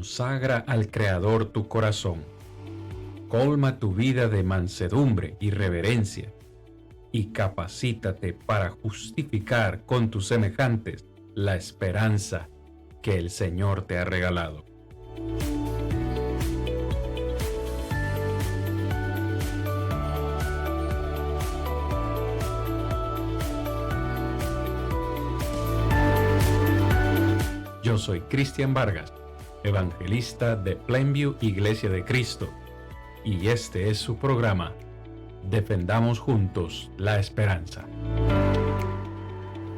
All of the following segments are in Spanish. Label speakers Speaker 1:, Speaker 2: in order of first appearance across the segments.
Speaker 1: Consagra al Creador tu corazón. Colma tu vida de mansedumbre y reverencia, y capacítate para justificar con tus semejantes la esperanza que el Señor te ha regalado. Yo soy Cristian Vargas, evangelista de Plainview Iglesia de Cristo, y este es su programa, Defendamos Juntos la Esperanza.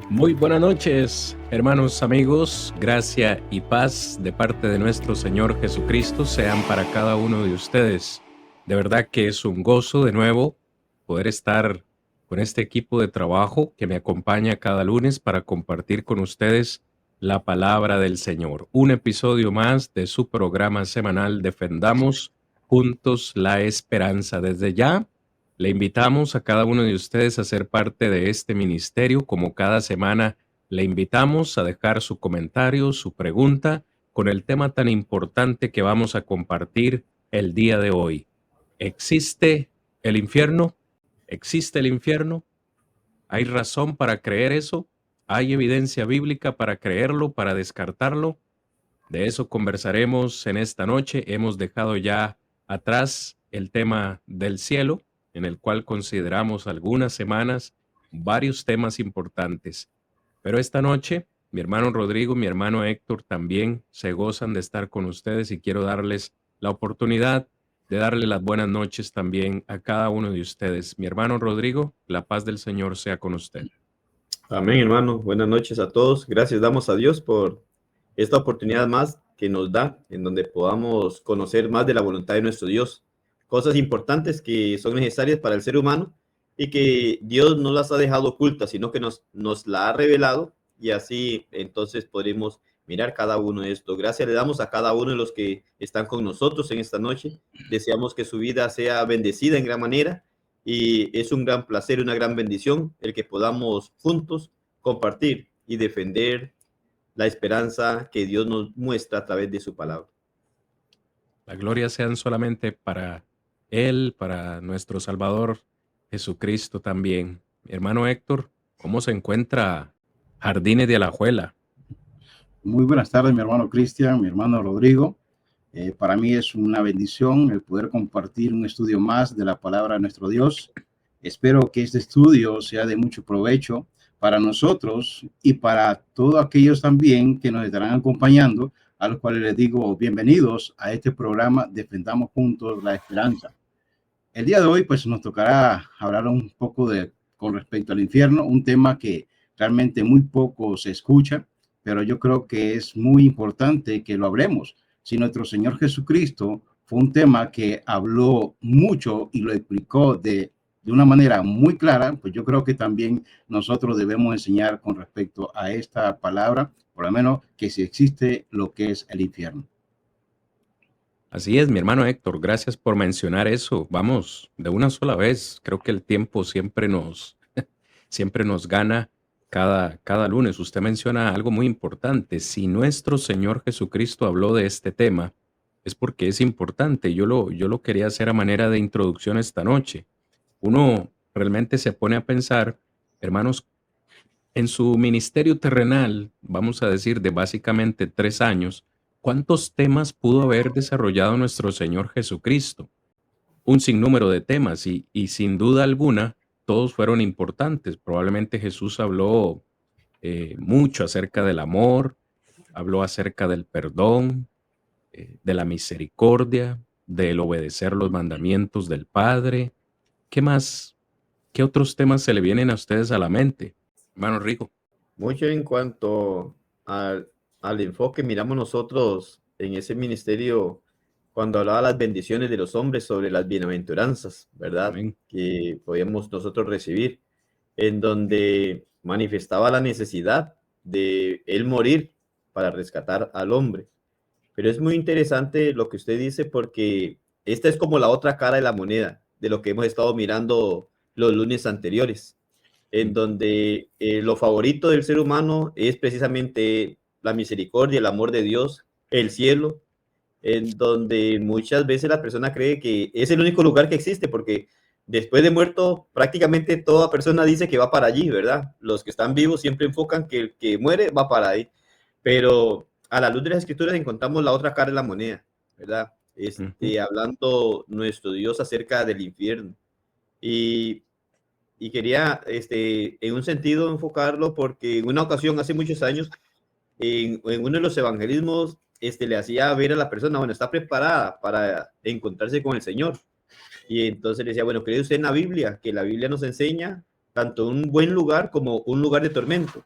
Speaker 2: Muy buenas noches, hermanos, amigos. Gracia y paz de parte de nuestro Señor Jesucristo sean para cada uno de ustedes. De verdad que es un gozo de nuevo poder estar con este equipo de trabajo que me acompaña cada lunes para compartir con ustedes la palabra del Señor. Un episodio más de su programa semanal Defendamos Juntos la Esperanza. Desde ya le invitamos a cada uno de ustedes a ser parte de este ministerio. Como cada semana, le invitamos a dejar su comentario, su pregunta, con el tema tan importante que vamos a compartir el día de hoy. ¿Existe el infierno? ¿Existe el infierno? ¿Hay razón para creer eso? ¿Hay evidencia bíblica para creerlo, para descartarlo? De eso conversaremos en esta noche. Hemos dejado ya atrás el tema del cielo, en el cual consideramos algunas semanas varios temas importantes. Pero esta noche, mi hermano Rodrigo, mi hermano Héctor también se gozan de estar con ustedes y quiero darles la oportunidad de darle las buenas noches también a cada uno de ustedes. Mi hermano Rodrigo, la paz del Señor sea con usted.
Speaker 3: Amén, hermano. Buenas noches a todos. Gracias damos a Dios por esta oportunidad más que nos da, en donde podamos conocer más de la voluntad de nuestro Dios. Cosas importantes que son necesarias para el ser humano y que Dios no las ha dejado ocultas, sino que nos la ha revelado, y así entonces podremos mirar cada uno de esto. Gracias le damos a cada uno de los que están con nosotros en esta noche. Deseamos que su vida sea bendecida en gran manera, y es un gran placer, una gran bendición el que podamos juntos compartir y defender la esperanza que Dios nos muestra a través de su palabra.
Speaker 2: La gloria sean solamente para Él, para nuestro Salvador Jesucristo también. Mi hermano Héctor, ¿cómo se encuentra Jardines de Alajuela?
Speaker 4: Muy buenas tardes, mi hermano Cristian, mi hermano Rodrigo. Para mí es una bendición el poder compartir un estudio más de la palabra de nuestro Dios. Espero que este estudio sea de mucho provecho para nosotros y para todos aquellos también que nos estarán acompañando, a los cuales les digo bienvenidos a este programa Defendamos Juntos la Esperanza. El día de hoy pues nos tocará hablar un poco con respecto al infierno, un tema que realmente muy poco se escucha, pero yo creo que es muy importante que lo hablemos. Si nuestro Señor Jesucristo fue un tema que habló mucho y lo explicó de una manera muy clara, pues yo creo que también nosotros debemos enseñar con respecto a esta palabra, por lo menos que si existe lo que es el infierno.
Speaker 2: Así es, mi hermano Héctor, gracias por mencionar eso. Vamos, de una sola vez. Creo que el tiempo siempre nos gana cada lunes. Usted menciona algo muy importante. Si nuestro Señor Jesucristo habló de este tema, es porque es importante. Yo lo quería hacer a manera de introducción esta noche. Uno realmente se pone a pensar, hermanos, en su ministerio terrenal, vamos a decir, de básicamente 3 años, ¿cuántos temas pudo haber desarrollado nuestro Señor Jesucristo? Un sinnúmero de temas y sin duda alguna, todos fueron importantes. Probablemente Jesús habló mucho acerca del amor, habló acerca del perdón, de la misericordia, del obedecer los mandamientos del Padre. ¿Qué más? ¿Qué otros temas se le vienen a ustedes a la mente, hermano Rico?
Speaker 3: Mucho en cuanto al enfoque miramos nosotros en ese ministerio cuando hablaba las bendiciones de los hombres sobre las bienaventuranzas, ¿verdad?
Speaker 2: Amén.
Speaker 3: Que podíamos nosotros recibir, en donde manifestaba la necesidad de él morir para rescatar al hombre. Pero es muy interesante lo que usted dice, porque esta es como la otra cara de la moneda de lo que hemos estado mirando los lunes anteriores, en donde lo favorito del ser humano es precisamente la misericordia, el amor de Dios, el cielo, en donde muchas veces la persona cree que es el único lugar que existe, porque después de muerto prácticamente toda persona dice que va para allí, ¿verdad? Los que están vivos siempre enfocan que el que muere va para ahí, pero a la luz de las escrituras encontramos la otra cara de la moneda, ¿verdad?
Speaker 2: Ujú.
Speaker 3: Hablando nuestro Dios acerca del infierno. Y, y quería, en un sentido, enfocarlo porque en una ocasión, hace muchos años, en uno de los evangelismos, le hacía ver a la persona, bueno, está preparada para encontrarse con el Señor. Y entonces le decía, bueno, ¿cree usted en la Biblia? Que la Biblia nos enseña tanto un buen lugar como un lugar de tormento.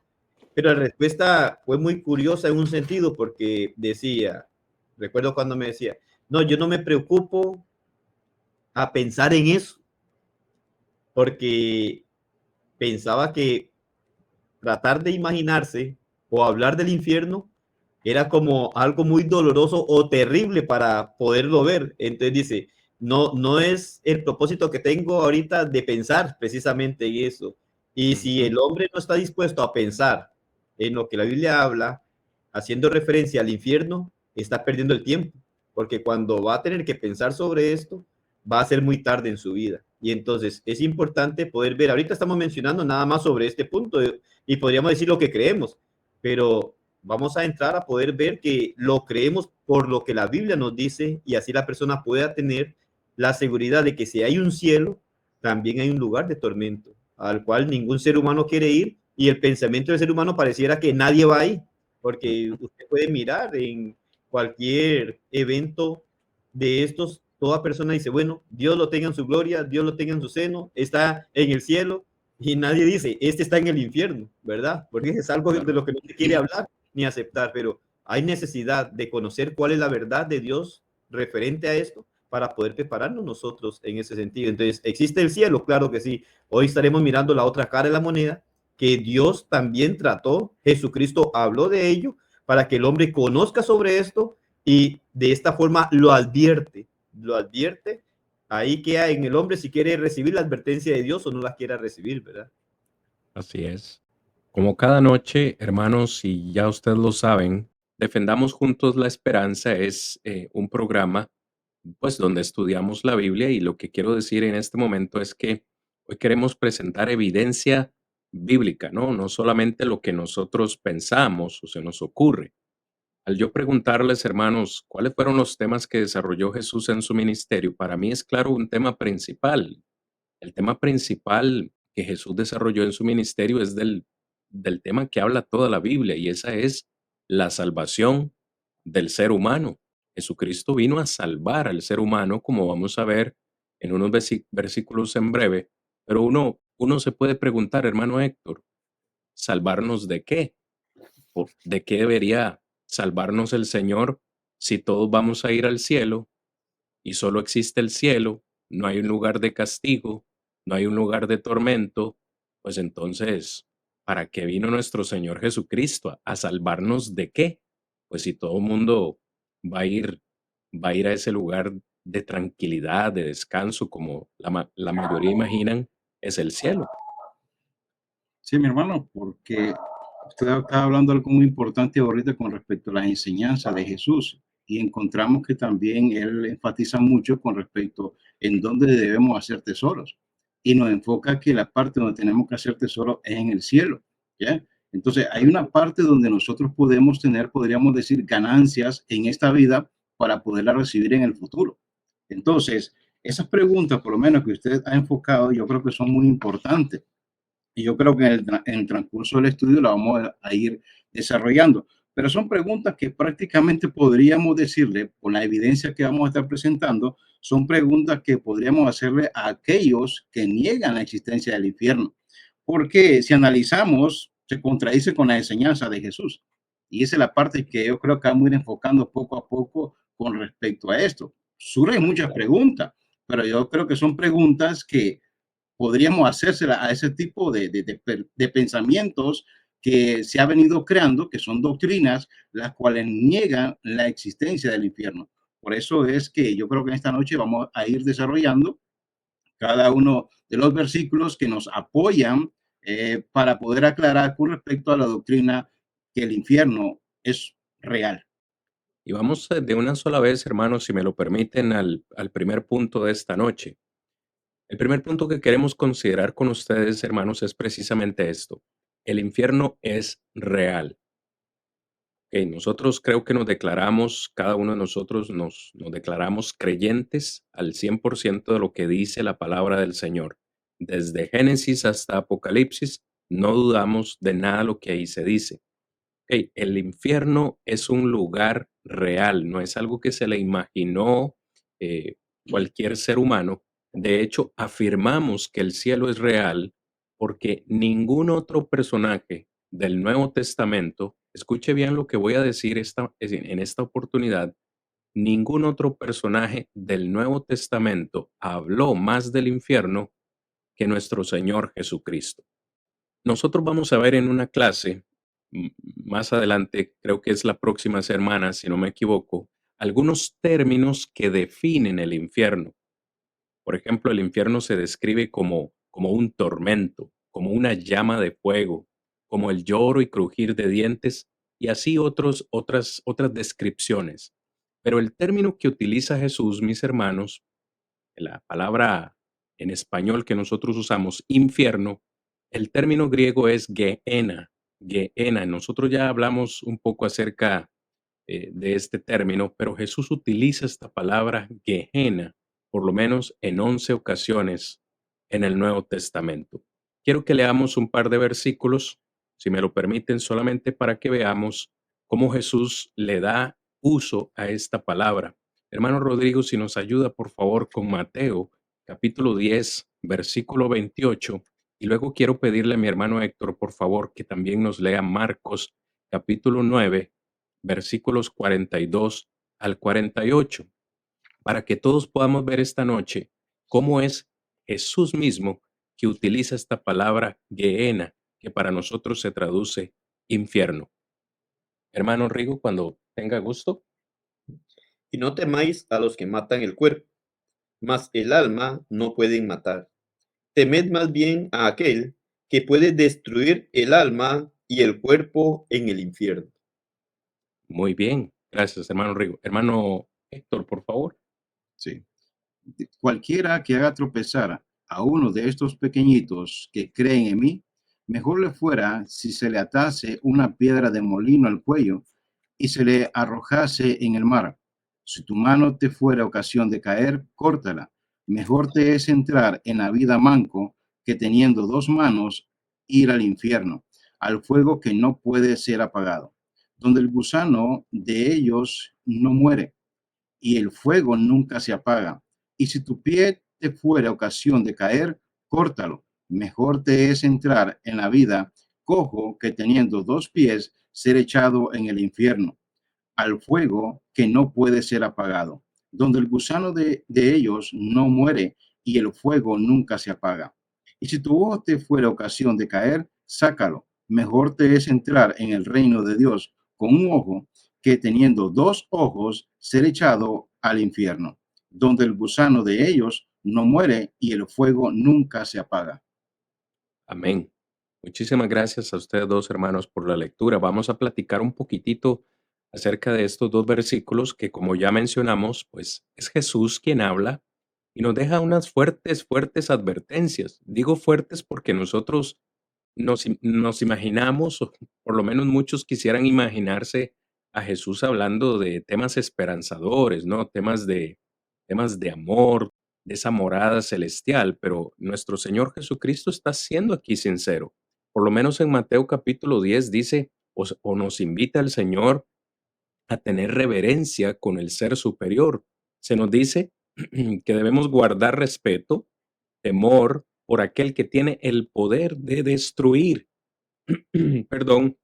Speaker 3: Pero la respuesta fue muy curiosa en un sentido porque decía, recuerdo cuando me decía, no, yo no me preocupo a pensar en eso, porque pensaba que tratar de imaginarse o hablar del infierno era como algo muy doloroso o terrible para poderlo ver. Entonces dice, no, no es el propósito que tengo ahorita de pensar precisamente en eso. Y si
Speaker 2: Ujú.
Speaker 3: el hombre no está dispuesto a pensar en lo que la Biblia habla, haciendo referencia al infierno, está perdiendo el tiempo, porque cuando va a tener que pensar sobre esto, va a ser muy tarde en su vida. Y entonces es importante poder ver, ahorita estamos mencionando nada más sobre este punto y podríamos decir lo que creemos, pero vamos a entrar a poder ver que lo creemos por lo que la Biblia nos dice y así la persona pueda tener la seguridad de que si hay un cielo, también hay un lugar de tormento al cual ningún ser humano quiere ir y el pensamiento del ser humano pareciera que nadie va ahí, porque usted puede mirar en cualquier evento de estos, toda persona dice, bueno, Dios lo tenga en su gloria, Dios lo tenga en su seno, está en el cielo, y nadie dice, este está en el infierno, ¿verdad? Porque es algo de
Speaker 2: Claro.
Speaker 3: lo que no se quiere hablar ni aceptar, pero hay necesidad de conocer cuál es la verdad de Dios referente a esto para poder prepararnos nosotros en ese sentido. Entonces, ¿existe el cielo? Claro que sí. Hoy estaremos mirando la otra cara de la moneda, que Dios también trató, Jesucristo habló de ello, para que el hombre conozca sobre esto y de esta forma lo advierte, ahí queda en el hombre si quiere recibir la advertencia de Dios o no la quiera recibir, ¿verdad?
Speaker 2: Así es. Como cada noche, hermanos, y ya ustedes lo saben, Defendamos Juntos la Esperanza es un programa, pues, donde estudiamos la Biblia y lo que quiero decir en este momento es que hoy queremos presentar evidencia bíblica, ¿no? No solamente lo que nosotros pensamos o se nos ocurre. Al yo preguntarles, hermanos, cuáles fueron los temas que desarrolló Jesús en su ministerio, para mí es claro un tema principal. El tema principal que Jesús desarrolló en su ministerio es del tema que habla toda la Biblia y esa es la salvación del ser humano. Jesucristo vino a salvar al ser humano, como vamos a ver en unos versículos en breve, pero uno se puede preguntar, hermano Héctor, ¿salvarnos de qué? ¿De qué debería salvarnos el Señor si todos vamos a ir al cielo y solo existe el cielo, no hay un lugar de castigo, no hay un lugar de tormento? Pues entonces, ¿para qué vino nuestro Señor Jesucristo? ¿A salvarnos de qué? Pues si todo el mundo va a ir, va a ir a ese lugar de tranquilidad, de descanso, como la mayoría imaginan, es el cielo.
Speaker 4: Sí, mi hermano, porque usted está hablando de algo muy importante ahorita con respecto a las enseñanzas de Jesús y encontramos que también él enfatiza mucho con respecto en dónde debemos hacer tesoros y nos enfoca que la parte donde tenemos que hacer tesoros es en el cielo, ¿ya? Entonces, hay una parte donde nosotros podemos tener, podríamos decir, ganancias en esta vida para poderla recibir en el futuro. Entonces, esas preguntas, por lo menos que usted ha enfocado, yo creo que son muy importantes y yo creo que en el transcurso del estudio la vamos a ir desarrollando. Pero son preguntas que prácticamente podríamos decirle, con la evidencia que vamos a estar presentando, son preguntas que podríamos hacerle a aquellos que niegan la existencia del infierno. Porque si analizamos, se contradice con la enseñanza de Jesús. Y esa es la parte que yo creo que vamos a ir enfocando poco a poco con respecto a esto. Surgen muchas preguntas, pero yo creo que son preguntas que podríamos hacérsela a ese tipo de pensamientos que se ha venido creando, que son doctrinas, las cuales niegan la existencia del infierno. Por eso es que yo creo que en esta noche vamos a ir desarrollando cada uno de los versículos que nos apoyan para poder aclarar con respecto a la doctrina que el infierno es real.
Speaker 2: Y vamos de una sola vez, hermanos, si me lo permiten, al primer punto de esta noche. El primer punto que queremos considerar con ustedes, hermanos, es precisamente esto. El infierno es real. Nosotros creo que nos declaramos, cada uno de nosotros nos declaramos creyentes al 100% de lo que dice la palabra del Señor. Desde Génesis hasta Apocalipsis, no dudamos de nada de lo que ahí se dice. El infierno es un lugar real, no es algo que se le imaginó eh, cualquier ser humano. De hecho, afirmamos que el cielo es real porque ningún otro personaje del Nuevo Testamento, escuche bien lo que voy a decir en esta oportunidad, ningún otro personaje del Nuevo Testamento habló más del infierno que nuestro Señor Jesucristo. Nosotros vamos a ver en una clase más adelante, creo que es la próxima semana, si no me equivoco, algunos términos que definen el infierno. Por ejemplo, el infierno se describe como un tormento, como una llama de fuego, como el lloro y crujir de dientes y así otras descripciones. Pero el término que utiliza Jesús, mis hermanos, la palabra en español que nosotros usamos, infierno, el término griego es Gehenna. Gehenna. Nosotros ya hablamos un poco acerca de este término, pero Jesús utiliza esta palabra Gehenna por lo menos en 11 ocasiones en el Nuevo Testamento. Quiero que leamos un par de versículos, si me lo permiten, solamente para que veamos cómo Jesús le da uso a esta palabra. Hermano Rodrigo, si nos ayuda, por favor, con Mateo, capítulo 10, versículo 28. Y luego quiero pedirle a mi hermano Héctor, por favor, que también nos lea Marcos, capítulo 9, versículos 42 al 48, para que todos podamos ver esta noche cómo es Jesús mismo que utiliza esta palabra Gehenna, que para nosotros se traduce infierno. Hermano Rigo, cuando tenga gusto.
Speaker 3: Y no temáis a los que matan el cuerpo, mas el alma no pueden matar. Temed más bien a aquel que puede destruir el alma y el cuerpo en el infierno.
Speaker 2: Muy bien, gracias, hermano Rigo. Hermano Héctor, por favor.
Speaker 4: Sí. Cualquiera que haga tropezar a uno de estos pequeñitos que creen en mí, mejor le fuera si se le atase una piedra de molino al cuello y se le arrojase en el mar. Si tu mano te fuera ocasión de caer, córtala. Mejor te es entrar en la vida manco que teniendo dos manos ir al infierno, al fuego que no puede ser apagado, donde el gusano de ellos no muere y el fuego nunca se apaga. Y si tu pie te fuera ocasión de caer, córtalo. Mejor te es entrar en la vida cojo que teniendo dos pies ser echado en el infierno, al fuego que no puede ser apagado, donde el gusano de ellos no muere y el fuego nunca se apaga. Y si tu ojo te fuera ocasión de caer, sácalo. Mejor te es entrar en el reino de Dios con un ojo que teniendo dos ojos ser echado al infierno, donde el gusano de ellos no muere y el fuego nunca se apaga.
Speaker 2: Amén. Muchísimas gracias a ustedes dos, hermanos, por la lectura. Vamos a platicar un poquitito acerca de estos dos versículos que, como ya mencionamos, pues es Jesús quien habla y nos deja unas fuertes advertencias. Digo fuertes porque nosotros nos imaginamos, o por lo menos muchos quisieran imaginarse a Jesús hablando de temas esperanzadores, ¿no? Temas de amor, de esa morada celestial, pero nuestro Señor Jesucristo está siendo aquí sincero. Por lo menos en Mateo capítulo 10 dice, o nos invita el Señor a tener reverencia con el ser superior. Se nos dice que debemos guardar respeto, temor por aquel que tiene el poder de destruir, perdón,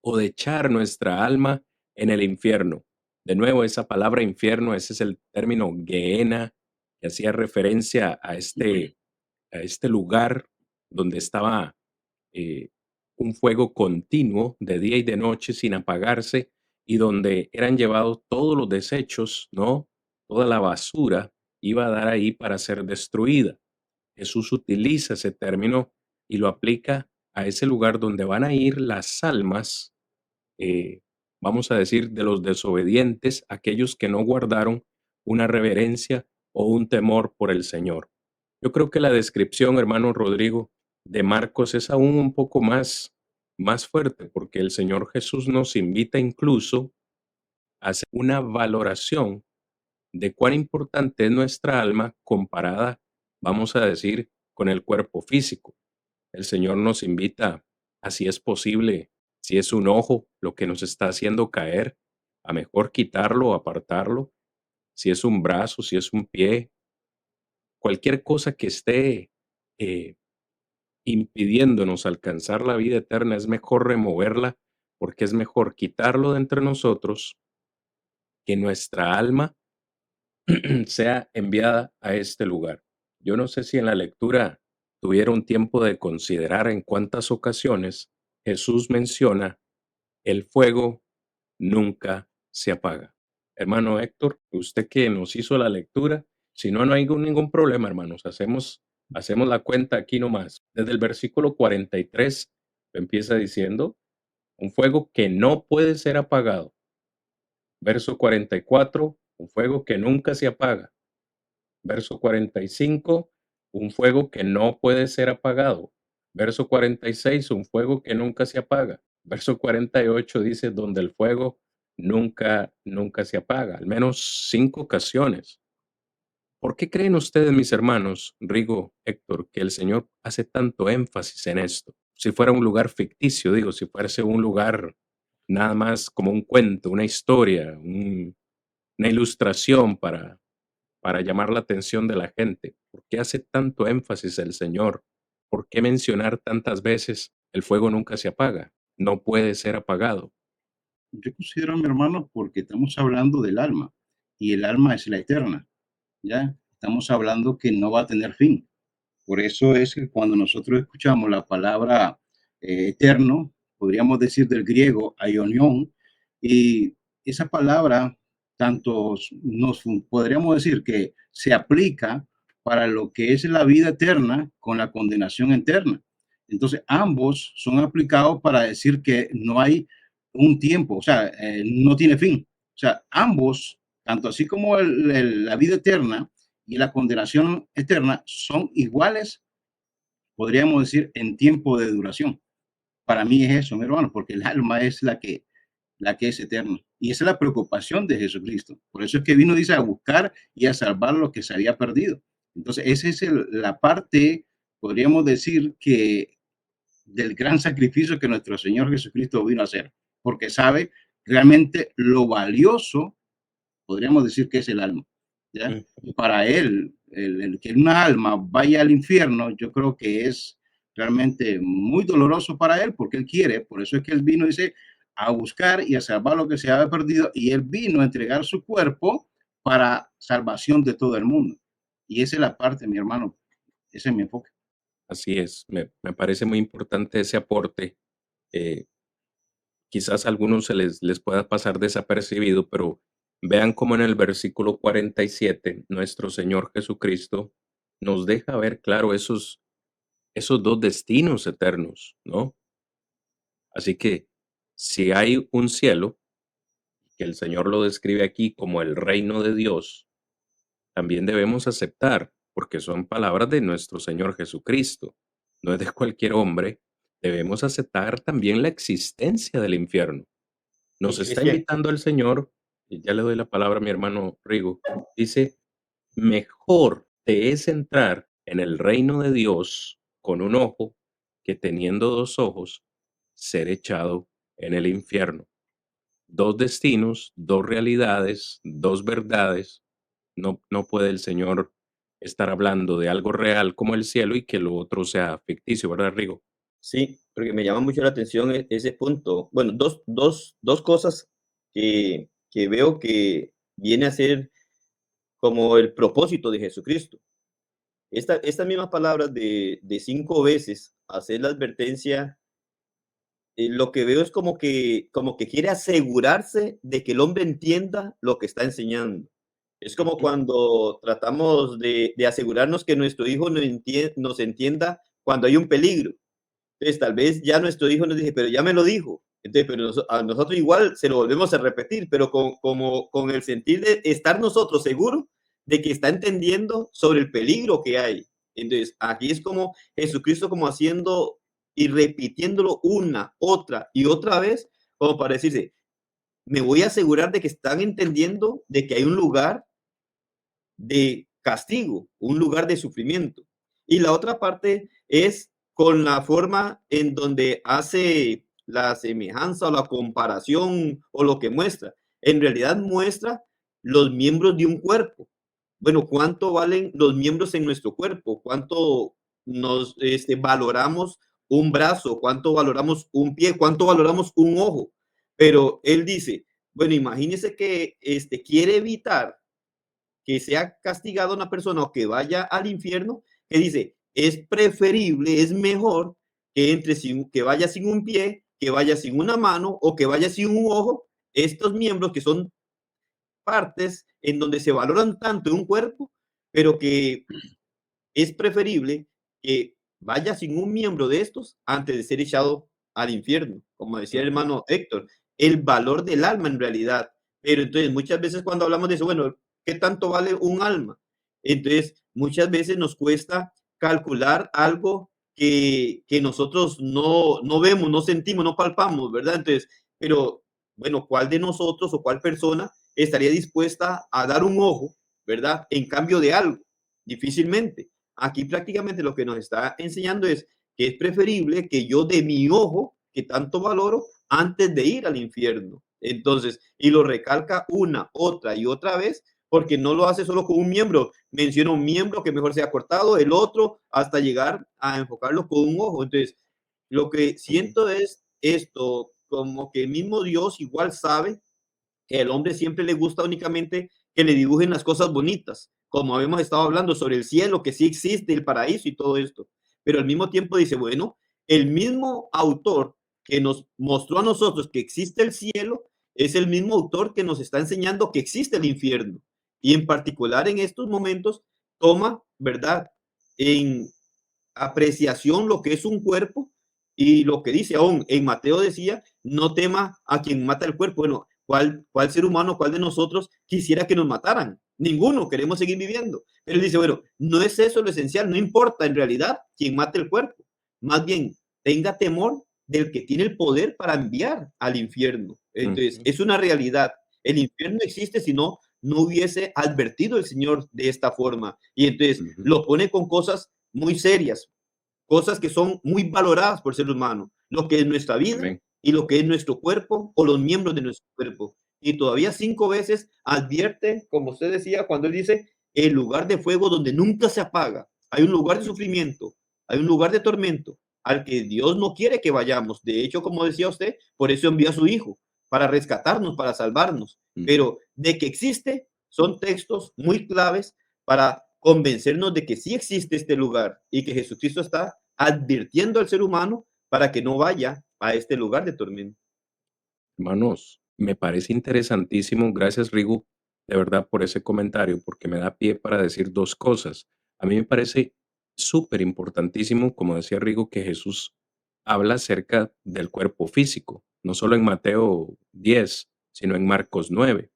Speaker 2: o de echar nuestra alma en el infierno. De nuevo, esa palabra infierno, ese es el término Gehenna, que hacía referencia a este lugar donde estaba eh, un fuego continuo de día y de noche sin apagarse y donde eran llevados todos los desechos, ¿no? Toda la basura iba a dar ahí para ser destruida. Jesús utiliza ese término y lo aplica a ese lugar donde van a ir las almas vamos a decir, de los desobedientes, aquellos que no guardaron una reverencia o un temor por el Señor. Yo creo que la descripción, hermano Rodrigo, de Marcos es aún un poco más fuerte, porque el Señor Jesús nos invita incluso a hacer una valoración de cuán importante es nuestra alma comparada, vamos a decir, con el cuerpo físico. El Señor nos invita a, si es posible, si es un ojo lo que nos está haciendo caer, a mejor quitarlo o apartarlo. Si es un brazo, si es un pie, cualquier cosa que esté eh, impidiéndonos alcanzar la vida eterna, es mejor removerla, porque es mejor quitarlo de entre nosotros, que nuestra alma sea enviada a este lugar. Yo no sé si en la lectura tuvieron tiempo de considerar en cuántas ocasiones Jesús menciona el fuego nunca se apaga. Hermano Héctor, usted que nos hizo la lectura, si no, no hay ningún problema, hermanos. Hacemos la cuenta aquí nomás. Desde el versículo 43 empieza diciendo, un fuego que no puede ser apagado. Verso 44, un fuego que nunca se apaga. Verso 45, un fuego que no puede ser apagado. Verso 46, un fuego que nunca se apaga. Verso 48 dice, donde el fuego nunca se apaga. Al menos 5 ocasiones. ¿Por qué creen ustedes, mis hermanos, Rigo, Héctor, que el Señor hace tanto énfasis en esto? Si fuera un lugar ficticio, digo, si fuese un lugar nada más como un cuento, una historia, una ilustración para llamar la atención de la gente. ¿Por qué hace tanto énfasis el Señor? ¿Por qué mencionar tantas veces el fuego nunca se apaga? No puede ser apagado.
Speaker 4: Yo considero, mi hermano, porque estamos hablando del alma y el alma es la eterna, ¿ya? Estamos hablando que no va a tener fin. Por eso es que cuando nosotros escuchamos la palabra eterno, podríamos decir del griego aionión, y esa palabra tanto nos podríamos decir que se aplica para lo que es la vida eterna con la condenación eterna. Entonces, ambos son aplicados para decir que no hay un tiempo, o sea, no tiene fin. O sea, ambos, tanto así como la vida eterna y la condenación eterna, son iguales, podríamos decir, en tiempo de duración. Para mí es eso, mi hermano, porque el alma es la que es eterna. Y esa es la preocupación de Jesucristo. Por eso es que vino, dice, a buscar y a salvar lo que se había perdido. Entonces, esa es la parte, podríamos decir, que del gran sacrificio que nuestro Señor Jesucristo vino a hacer, porque sabe realmente lo valioso, podríamos decir, que es el alma. ¿Ya? Y para él, el que una alma vaya al infierno, yo creo que es realmente muy doloroso para él, porque él quiere, por eso es que él vino, dice, a buscar y a salvar lo que se había perdido, y él vino a entregar su cuerpo para salvación de todo el mundo. Y esa es la parte, mi hermano, ese es mi enfoque.
Speaker 2: Así es, me parece muy importante ese aporte. Eh, Quizás a algunos les pueda pasar desapercibido, pero vean cómo en el versículo 47 nuestro Señor Jesucristo nos deja ver claro esos dos destinos eternos, ¿no? Así que si hay un cielo, que el Señor lo describe aquí como el reino de Dios, también debemos aceptar, porque son palabras de nuestro Señor Jesucristo, no es de cualquier hombre, debemos aceptar también la existencia del infierno. Nos está
Speaker 3: Cristian,
Speaker 2: invitando el Señor, y ya le doy la palabra a mi hermano Rigo, dice, mejor te es entrar en el reino de Dios con un ojo que teniendo dos ojos, ser echado en el infierno. Dos destinos, dos realidades, dos verdades. No puede el Señor estar hablando de algo real como el cielo y que lo otro sea ficticio, ¿verdad, Rigo?
Speaker 3: sí, porque me llama mucho la atención ese punto. Bueno, dos cosas que veo que viene a ser como el propósito de Jesucristo. Estas mismas palabras de 5 veces hacer la advertencia, lo que veo es como que quiere asegurarse de que el hombre entienda lo que está enseñando. Es como cuando tratamos de asegurarnos que nuestro hijo nos entienda cuando hay un peligro. Entonces, tal vez ya nuestro hijo nos dice, pero ya me lo dijo. Entonces, pero a nosotros igual se lo volvemos a repetir, pero con el sentir de estar nosotros seguros de que está entendiendo sobre el peligro que hay. Entonces, aquí es como Jesucristo como haciendo y repitiéndolo una, otra y otra vez, como para decirse, me voy a asegurar de que están entendiendo de que hay un lugar de castigo, un lugar de sufrimiento. Y la otra parte es con la forma en donde hace la semejanza o la comparación o lo que muestra. En realidad muestra los miembros de un cuerpo. Bueno, ¿cuánto valen los miembros en nuestro cuerpo? ¿Cuánto nos valoramos un brazo? ¿Cuánto valoramos un pie? ¿Cuánto valoramos un ojo? Pero él dice, bueno, imagínese que quiere evitar que sea castigado una persona o que vaya al infierno, que dice, es preferible, es mejor que entre sin, que vaya sin un pie, que vaya sin una mano o que vaya sin un ojo, estos miembros que son partes en donde se valoran tanto en un cuerpo, pero que es preferible que vaya sin un miembro de estos antes de ser echado al infierno, como decía el hermano Héctor, el valor del alma en realidad. Pero entonces muchas veces cuando hablamos de eso, bueno, ¿qué tanto vale un alma? Entonces muchas veces nos cuesta calcular algo que nosotros no vemos, no sentimos, no palpamos, ¿verdad? Entonces, pero bueno, ¿cuál de nosotros o cuál persona estaría dispuesta a dar un ojo, ¿verdad? En cambio de algo, difícilmente. Aquí prácticamente lo que nos está enseñando es que es preferible que yo dé mi ojo, que tanto valoro, antes de ir al infierno. Entonces, y lo recalca una, otra y otra vez, porque no lo hace solo con un miembro. Menciona un miembro que mejor sea cortado, el otro, hasta llegar a enfocarlo con un ojo. Entonces, lo que siento es esto, como que el mismo Dios igual sabe que al hombre siempre le gusta únicamente que le dibujen las cosas bonitas, como habíamos estado hablando sobre el cielo, que sí existe, el paraíso y todo esto. Pero al mismo tiempo dice, bueno, el mismo autor que nos mostró a nosotros que existe el cielo es el mismo autor que nos está enseñando que existe el infierno. Y en particular en estos momentos toma, ¿verdad? En apreciación lo que es un cuerpo y lo que dice aún en Mateo decía, no tema a quien mata el cuerpo. Bueno, ¿cuál ser humano, cuál de nosotros quisiera que nos mataran? Ninguno, queremos seguir viviendo. Pero él dice, bueno, no es eso lo esencial, no importa en realidad quien mate el cuerpo. Más bien, tenga temor del que tiene el poder para enviar al infierno. Entonces, es una realidad. El infierno existe si no hubiese advertido el Señor de esta forma. Y entonces lo pone con cosas muy serias, cosas que son muy valoradas por ser humano, lo que es nuestra vida
Speaker 2: Amén.
Speaker 3: y lo que es nuestro cuerpo o los miembros de nuestro cuerpo. Y todavía 5 veces advierte, como usted decía, cuando él dice, el lugar de fuego donde nunca se apaga. Hay un lugar de sufrimiento, hay un lugar de tormento al que Dios no quiere que vayamos. De hecho, como decía usted, por eso envió a su Hijo, para rescatarnos, para salvarnos. Pero de que existe, son textos muy claves para convencernos de que sí existe este lugar y que Jesucristo está advirtiendo al ser humano para que no vaya a este lugar de tormento.
Speaker 2: Hermanos, me parece interesantísimo. Gracias, Rigo, de verdad, por ese comentario, porque me da pie para decir dos cosas. A mí me parece súper importantísimo, como decía Rigo, que Jesús habla acerca del cuerpo físico, no solo en Mateo 10, sino en Marcos 9.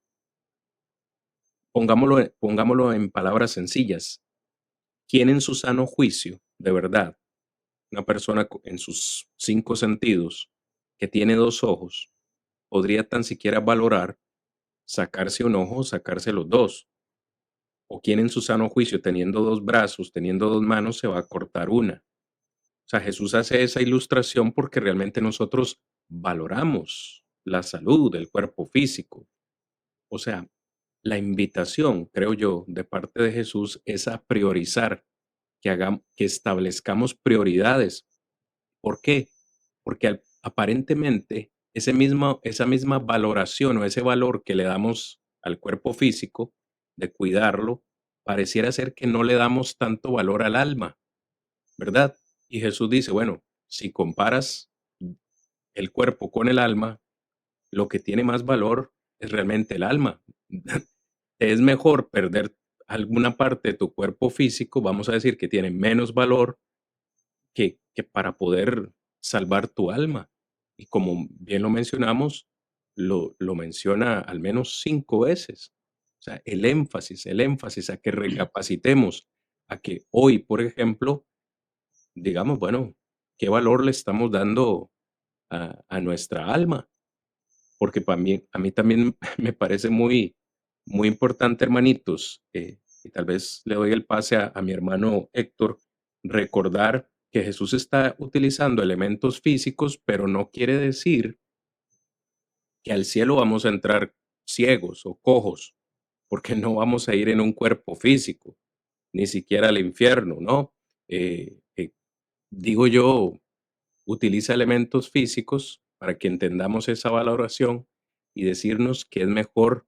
Speaker 2: Pongámoslo en palabras sencillas. ¿Quién en su sano juicio, de verdad, una persona en sus 5 sentidos, que tiene 2 ojos, podría tan siquiera valorar sacarse un ojo o sacarse los 2? ¿O quién en su sano juicio, teniendo 2 brazos, teniendo 2 manos, se va a cortar una? O sea, Jesús hace esa ilustración porque realmente nosotros valoramos la salud del cuerpo físico. O sea, la invitación, creo yo, de parte de Jesús es a priorizar, que establezcamos prioridades. ¿Por qué? Porque aparentemente esa misma valoración o ese valor que le damos al cuerpo físico, de cuidarlo, pareciera ser que no le damos tanto valor al alma, ¿verdad? Y Jesús dice, bueno, si comparas el cuerpo con el alma, lo que tiene más valor es realmente el alma. Te es mejor perder alguna parte de tu cuerpo físico, vamos a decir que tiene menos valor que para poder salvar tu alma. Y como bien lo mencionamos, lo menciona al menos 5 veces. O sea, el énfasis a que recapacitemos, a que hoy, por ejemplo, digamos, bueno, ¿qué valor le estamos dando a nuestra alma? Porque para mí, a mí también me parece muy, muy importante, hermanitos, y tal vez le doy el pase a mi hermano Héctor, recordar que Jesús está utilizando elementos físicos, pero no quiere decir que al cielo vamos a entrar ciegos o cojos, porque no vamos a ir en un cuerpo físico, ni siquiera al infierno, ¿no? Digo yo, utiliza elementos físicos para que entendamos esa valoración y decirnos que es mejor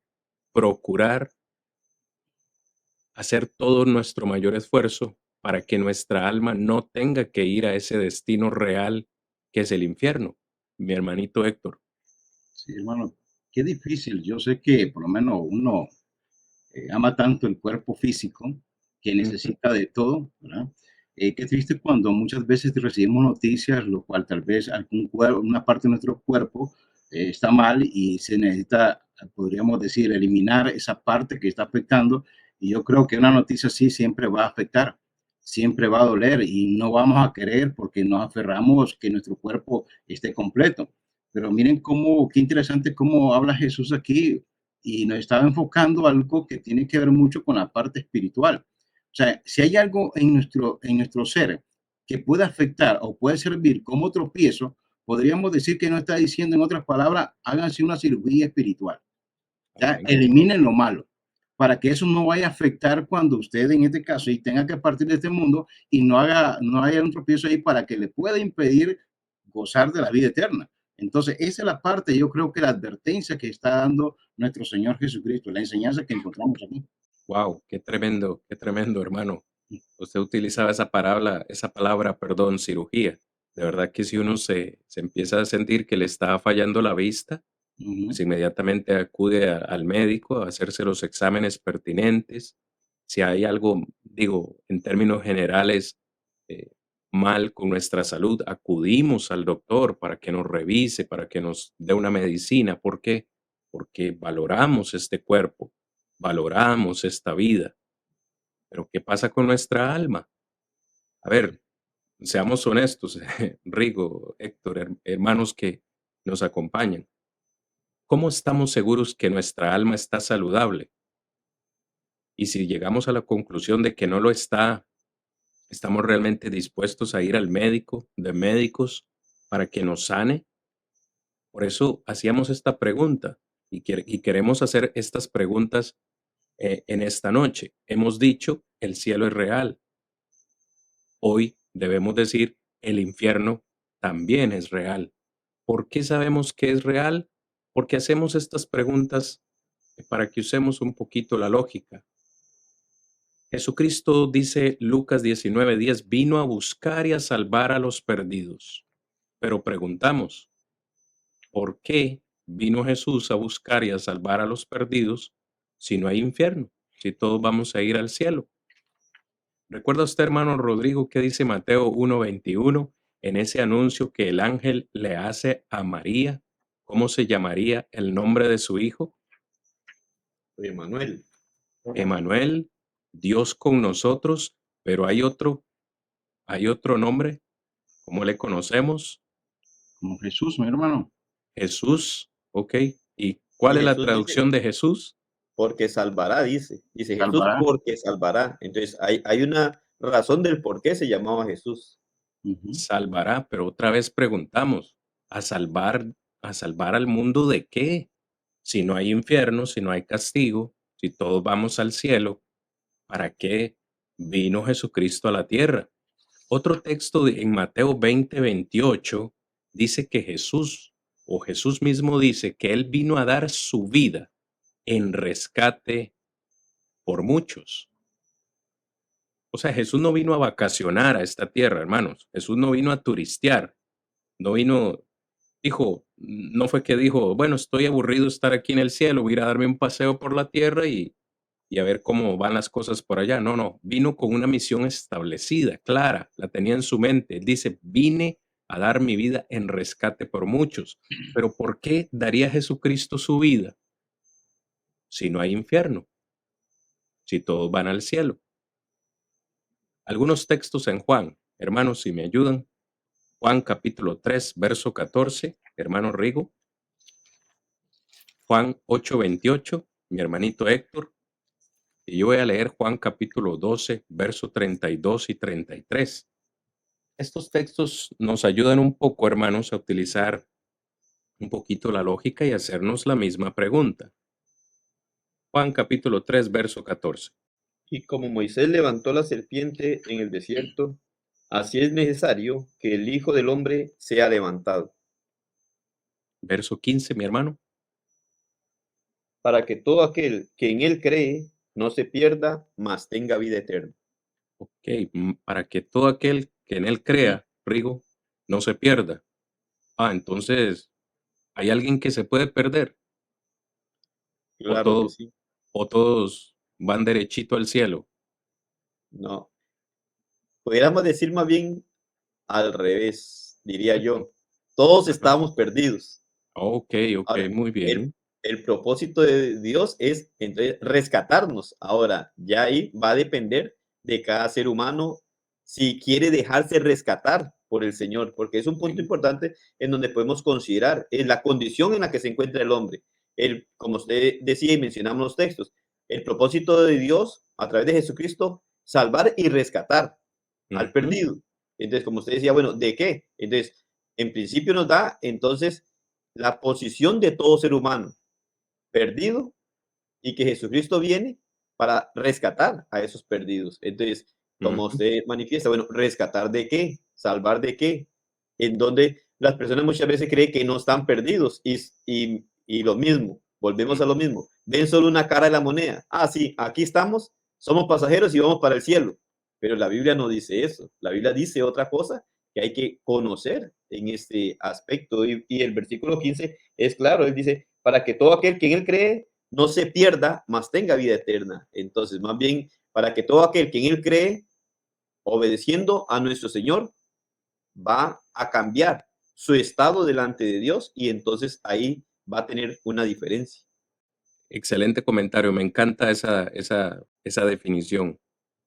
Speaker 2: procurar hacer todo nuestro mayor esfuerzo para que nuestra alma no tenga que ir a ese destino real que es el infierno. Mi hermanito Héctor.
Speaker 4: Sí, hermano, qué difícil. Yo sé que por lo menos uno ama tanto el cuerpo físico que
Speaker 2: Ujú.
Speaker 4: necesita de todo, ¿verdad? Qué triste cuando muchas veces recibimos noticias, lo cual tal vez una parte de nuestro cuerpo está mal y se necesita, podríamos decir, eliminar esa parte que está afectando. Y yo creo que una noticia así siempre va a afectar, siempre va a doler y no vamos a querer porque nos aferramos que nuestro cuerpo esté completo. Pero miren cómo, qué interesante cómo habla Jesús aquí y nos estaba enfocando algo que tiene que ver mucho con la parte espiritual. O sea, si hay algo en nuestro ser que puede afectar o puede servir como tropiezo, podríamos decir que no está diciendo, en otras palabras, háganse una cirugía espiritual. Ya,
Speaker 2: Amén.
Speaker 4: eliminen lo malo para que eso no vaya a afectar cuando usted en este caso y tenga que partir de este mundo y no haya un tropiezo ahí para que le pueda impedir gozar de la vida eterna. Entonces, esa es la parte, yo creo que la advertencia que está dando nuestro Señor Jesucristo, la enseñanza que encontramos aquí.
Speaker 2: Wow, qué tremendo, hermano. Usted utilizaba esa palabra, perdón, cirugía. De verdad que si uno se empieza a sentir que le está fallando la vista,
Speaker 4: Ujú.
Speaker 2: pues inmediatamente acude al médico a hacerse los exámenes pertinentes. Si hay algo, digo, en términos generales, eh, mal con nuestra salud, acudimos al doctor para que nos revise, para que nos dé una medicina. ¿Por qué? Porque valoramos este cuerpo, valoramos esta vida. Pero ¿qué pasa con nuestra alma? A ver, seamos honestos, Rigo, Héctor, hermanos que nos acompañan. ¿Cómo estamos seguros que nuestra alma está saludable? Y si llegamos a la conclusión de que no lo está, ¿estamos realmente dispuestos a ir al médico, de médicos, para que nos sane? Por eso hacíamos esta pregunta y queremos hacer estas preguntas en esta noche. Hemos dicho, el cielo es real. Hoy debemos decir, el infierno también es real. ¿Por qué sabemos que es real? Porque hacemos estas preguntas para que usemos un poquito la lógica. Jesucristo dice Lucas 19:10, vino a buscar y a salvar a los perdidos. Pero preguntamos, ¿por qué vino Jesús a buscar y a salvar a los perdidos si no hay infierno? Si todos vamos a ir al cielo. ¿Recuerda usted, hermano Rodrigo, qué dice Mateo 1:21 en ese anuncio que el ángel le hace a María? ¿Cómo se llamaría el nombre de su hijo?
Speaker 3: Emanuel.
Speaker 2: Emanuel, Dios con nosotros, pero hay otro nombre, ¿cómo le conocemos?
Speaker 4: Como Jesús, mi hermano.
Speaker 2: Jesús, ¿ok? ¿Y
Speaker 3: Y
Speaker 2: cuál es la
Speaker 3: Jesús dice,
Speaker 2: traducción de Jesús?
Speaker 3: porque salvará, dice. Dice Jesús
Speaker 4: Salvará.
Speaker 3: porque salvará. Entonces hay una razón del por qué se llamaba Jesús.
Speaker 4: Ujú.
Speaker 2: Salvará, pero otra vez preguntamos, ¿a salvar, a salvar al mundo de qué? Si no hay infierno, si no hay castigo, si todos vamos al cielo, ¿para qué vino Jesucristo a la tierra? Otro texto en Mateo 20:28 dice que Jesús, o Jesús mismo dice que Él vino a dar su vida en rescate por muchos. O sea, Jesús no vino a vacacionar a esta tierra, hermanos. Jesús no vino a turistear, no vino, dijo, no fue que dijo, bueno, estoy aburrido de estar aquí en el cielo, voy a ir a darme un paseo por la tierra y a ver cómo van las cosas por allá. No, no, vino con una misión establecida, clara, la tenía en su mente. Él dice, vine a dar mi vida en rescate por muchos. Pero ¿por qué daría Jesucristo su vida si no hay infierno? Si todos van al cielo. Algunos textos en Juan, hermanos, si me ayudan. Juan capítulo 3, verso 14, hermano Rigo. Juan 8, 28, mi hermanito Héctor. Y yo voy a leer Juan capítulo 12, verso 32 y 33. Estos textos nos ayudan un poco, hermanos, a utilizar un poquito la lógica y hacernos la misma pregunta. Juan capítulo 3, verso 14.
Speaker 3: Y como Moisés levantó la serpiente en el desierto, así es necesario que el Hijo del Hombre sea levantado,
Speaker 2: Verso 15, mi hermano.
Speaker 3: para que todo aquel que en él cree no se pierda, mas tenga vida eterna.
Speaker 2: Ok, para que todo aquel que en él crea, Rigo, no se pierda. Entonces, ¿hay alguien que se puede perder? ¿O,
Speaker 3: Claro que sí.
Speaker 2: o todos van derechito al cielo?
Speaker 3: No. Pudiéramos decir más bien al revés, diría yo. Todos estamos perdidos.
Speaker 2: Ok,
Speaker 3: Ahora,
Speaker 2: muy bien.
Speaker 3: el propósito de Dios es entonces rescatarnos. Ahora, ya ahí va a depender de cada ser humano si quiere dejarse rescatar por el Señor, porque es un punto importante en donde podemos considerar la condición en la que se encuentra el hombre. Como usted decía y mencionamos los textos, el propósito de Dios a través de Jesucristo, salvar y rescatar al perdido. Entonces, como usted decía, bueno, ¿de qué? Entonces, en principio nos da entonces la posición de todo ser humano perdido y que Jesucristo viene para rescatar a esos perdidos. Entonces, como usted manifiesta, bueno, ¿rescatar de qué? ¿Salvar de qué? En donde las personas muchas veces creen que no están perdidos y lo mismo, volvemos a lo mismo. Ven solo una cara de la moneda. Sí, aquí estamos, somos pasajeros y vamos para el cielo. Pero la Biblia no dice eso. La Biblia dice otra cosa que hay que conocer en este aspecto. Y el versículo 15 es claro, él dice, para que todo aquel que en él cree no se pierda, mas tenga vida eterna. Entonces, más bien, para que todo aquel que en él cree, obedeciendo a nuestro Señor, va a cambiar su estado delante de Dios y entonces ahí va a tener una diferencia.
Speaker 2: Excelente comentario, me encanta esa definición.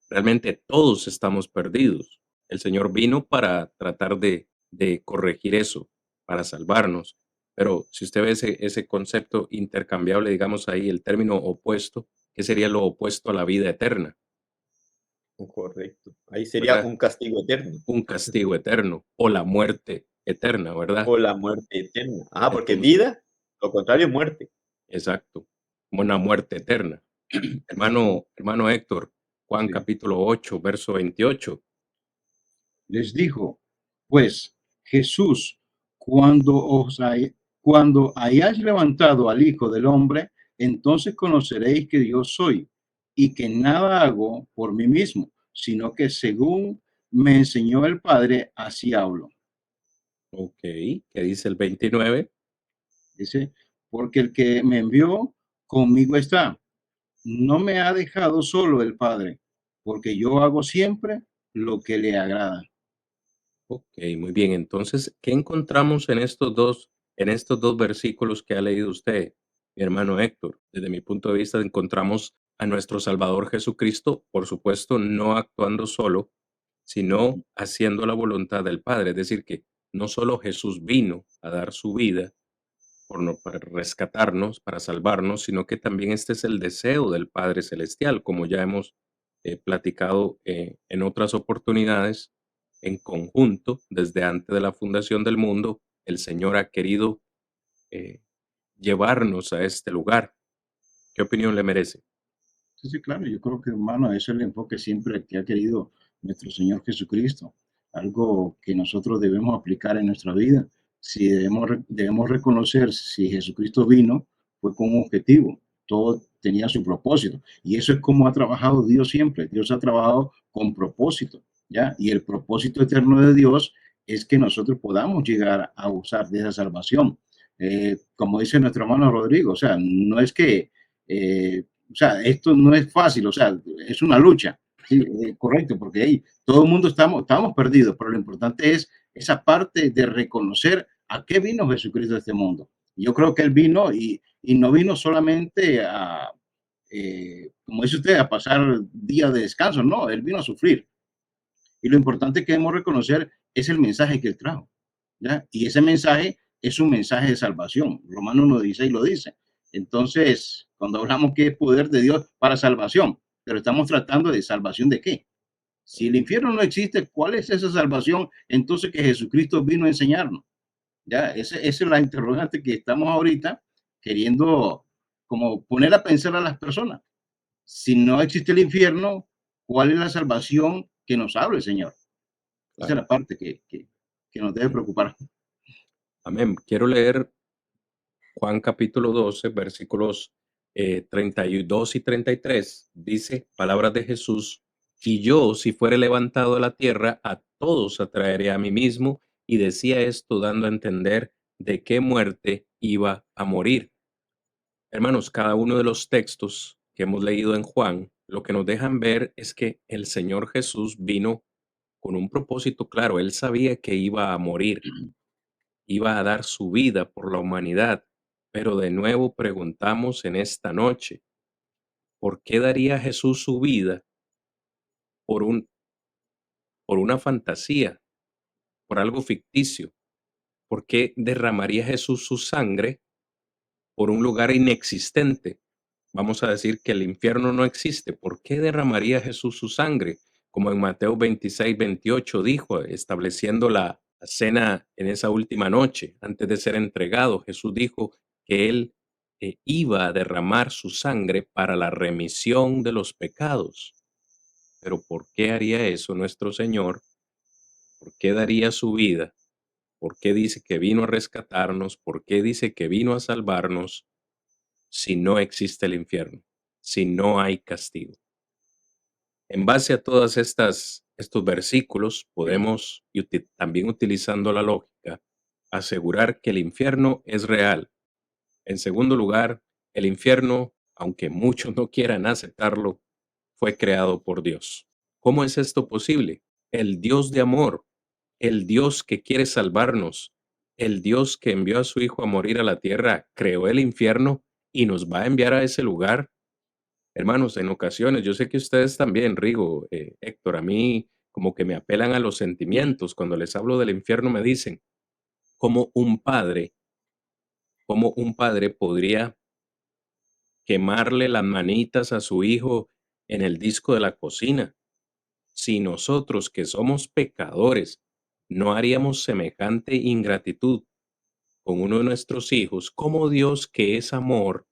Speaker 2: Realmente todos estamos perdidos. El Señor vino para tratar de corregir eso, para salvarnos. Pero si usted ve ese concepto intercambiable, digamos ahí, el término opuesto, ¿qué sería lo opuesto a la vida eterna?
Speaker 3: Correcto. Ahí sería
Speaker 2: ¿Verdad?
Speaker 3: un castigo eterno.
Speaker 2: Un castigo eterno o la muerte eterna, ¿verdad?
Speaker 3: O la muerte eterna. Porque
Speaker 2: Entonces,
Speaker 3: vida, lo contrario, muerte.
Speaker 2: exacto, como una muerte eterna. Hermano Héctor, Juan
Speaker 4: Sí.
Speaker 2: capítulo 8, verso 28.
Speaker 4: Les dijo, pues, Jesús, cuando hayáis levantado al Hijo del Hombre, entonces conoceréis que yo soy, y que nada hago por mí mismo, sino que según me enseñó el Padre, así hablo.
Speaker 2: Ok, ¿qué dice el 29?
Speaker 4: Dice, porque el que me envió conmigo está. No me ha dejado solo el Padre, porque yo hago siempre lo que le agrada.
Speaker 2: Ok, muy bien. Entonces, ¿qué encontramos en estos dos versículos que ha leído usted, mi hermano Héctor? Desde mi punto de vista, encontramos a nuestro Salvador Jesucristo, por supuesto, no actuando solo, sino haciendo la voluntad del Padre. Es decir, que no solo Jesús vino a dar su vida para rescatarnos, para salvarnos, sino que también este es el deseo del Padre Celestial, como ya hemos platicado en otras oportunidades. En conjunto, desde antes de la fundación del mundo, el Señor ha querido eh, llevarnos a este lugar. ¿Qué opinión le merece?
Speaker 4: Sí, sí, claro, yo creo que, hermano, eso es el enfoque siempre que ha querido nuestro Señor Jesucristo, algo que nosotros debemos aplicar en nuestra vida. Si debemos reconocer si Jesucristo vino, fue con un objetivo, todo tenía su propósito, y eso es como ha trabajado Dios siempre. Dios ha trabajado con propósito, ¿ya? Y el propósito eterno de Dios es que nosotros podamos llegar a usar de esa salvación. Como dice nuestro hermano Rodrigo, o sea, no es que o sea, esto no es fácil, o sea, es una lucha, sí, correcto, porque ahí todo el mundo estamos perdidos, pero lo importante es esa parte de reconocer a qué vino Jesucristo a este mundo. Yo creo que Él vino y no vino solamente a, como dice usted, a pasar días de descanso, no, Él vino a sufrir. Y lo importante que debemos reconocer es el mensaje que Él trajo, ¿ya? Y ese mensaje es un mensaje de salvación. Romanos 1:16 lo dice. Entonces, cuando hablamos que es poder de Dios para salvación, pero estamos tratando de salvación de qué. Si el infierno no existe, ¿cuál es esa salvación entonces que Jesucristo vino a enseñarnos? Ya, esa es la interrogante que estamos ahorita queriendo como poner a pensar a las personas. Si no existe el infierno, ¿cuál es la salvación que nos habla el Señor? Esa es
Speaker 2: Claro.
Speaker 4: la parte que nos debe preocupar.
Speaker 2: Amén. Quiero leer Juan capítulo 12, versículos 32 y 33. Dice, palabras de Jesús, y yo, si fuere levantado de la tierra, a todos atraeré a mí mismo. Y decía esto dando a entender de qué muerte iba a morir. Hermanos, cada uno de los textos que hemos leído en Juan, lo que nos dejan ver es que el Señor Jesús vino con un propósito claro. Él sabía que iba a morir, iba a dar su vida por la humanidad. Pero de nuevo preguntamos en esta noche, ¿por qué daría Jesús su vida por por una fantasía, por algo ficticio? ¿Por qué derramaría Jesús su sangre por un lugar inexistente? Vamos a decir que el infierno no existe. ¿Por qué derramaría Jesús su sangre? Como en Mateo 26-28 dijo, estableciendo la cena en esa última noche, antes de ser entregado, Jesús dijo que él iba a derramar su sangre para la remisión de los pecados. Pero ¿por qué haría eso nuestro Señor? ¿Por qué daría su vida? ¿Por qué dice que vino a rescatarnos? ¿Por qué dice que vino a salvarnos si no existe el infierno? Si no hay castigo. En base a todas estos versículos, podemos, también utilizando la lógica, asegurar que el infierno es real. En segundo lugar, el infierno, aunque muchos no quieran aceptarlo, fue creado por Dios. ¿Cómo es esto posible? El Dios de amor, el Dios que quiere salvarnos, el Dios que envió a su Hijo a morir a la tierra, creó el infierno y nos va a enviar a ese lugar. Hermanos, en ocasiones, yo sé que ustedes también, Rigo, Héctor, a mí como que me apelan a los sentimientos. Cuando les hablo del infierno me dicen, ¿cómo un padre, cómo un padre podría quemarle las manitas a su hijo en el disco de la cocina? Si nosotros que somos pecadores no haríamos semejante ingratitud con uno de nuestros hijos, ¿cómo Dios, que es amor,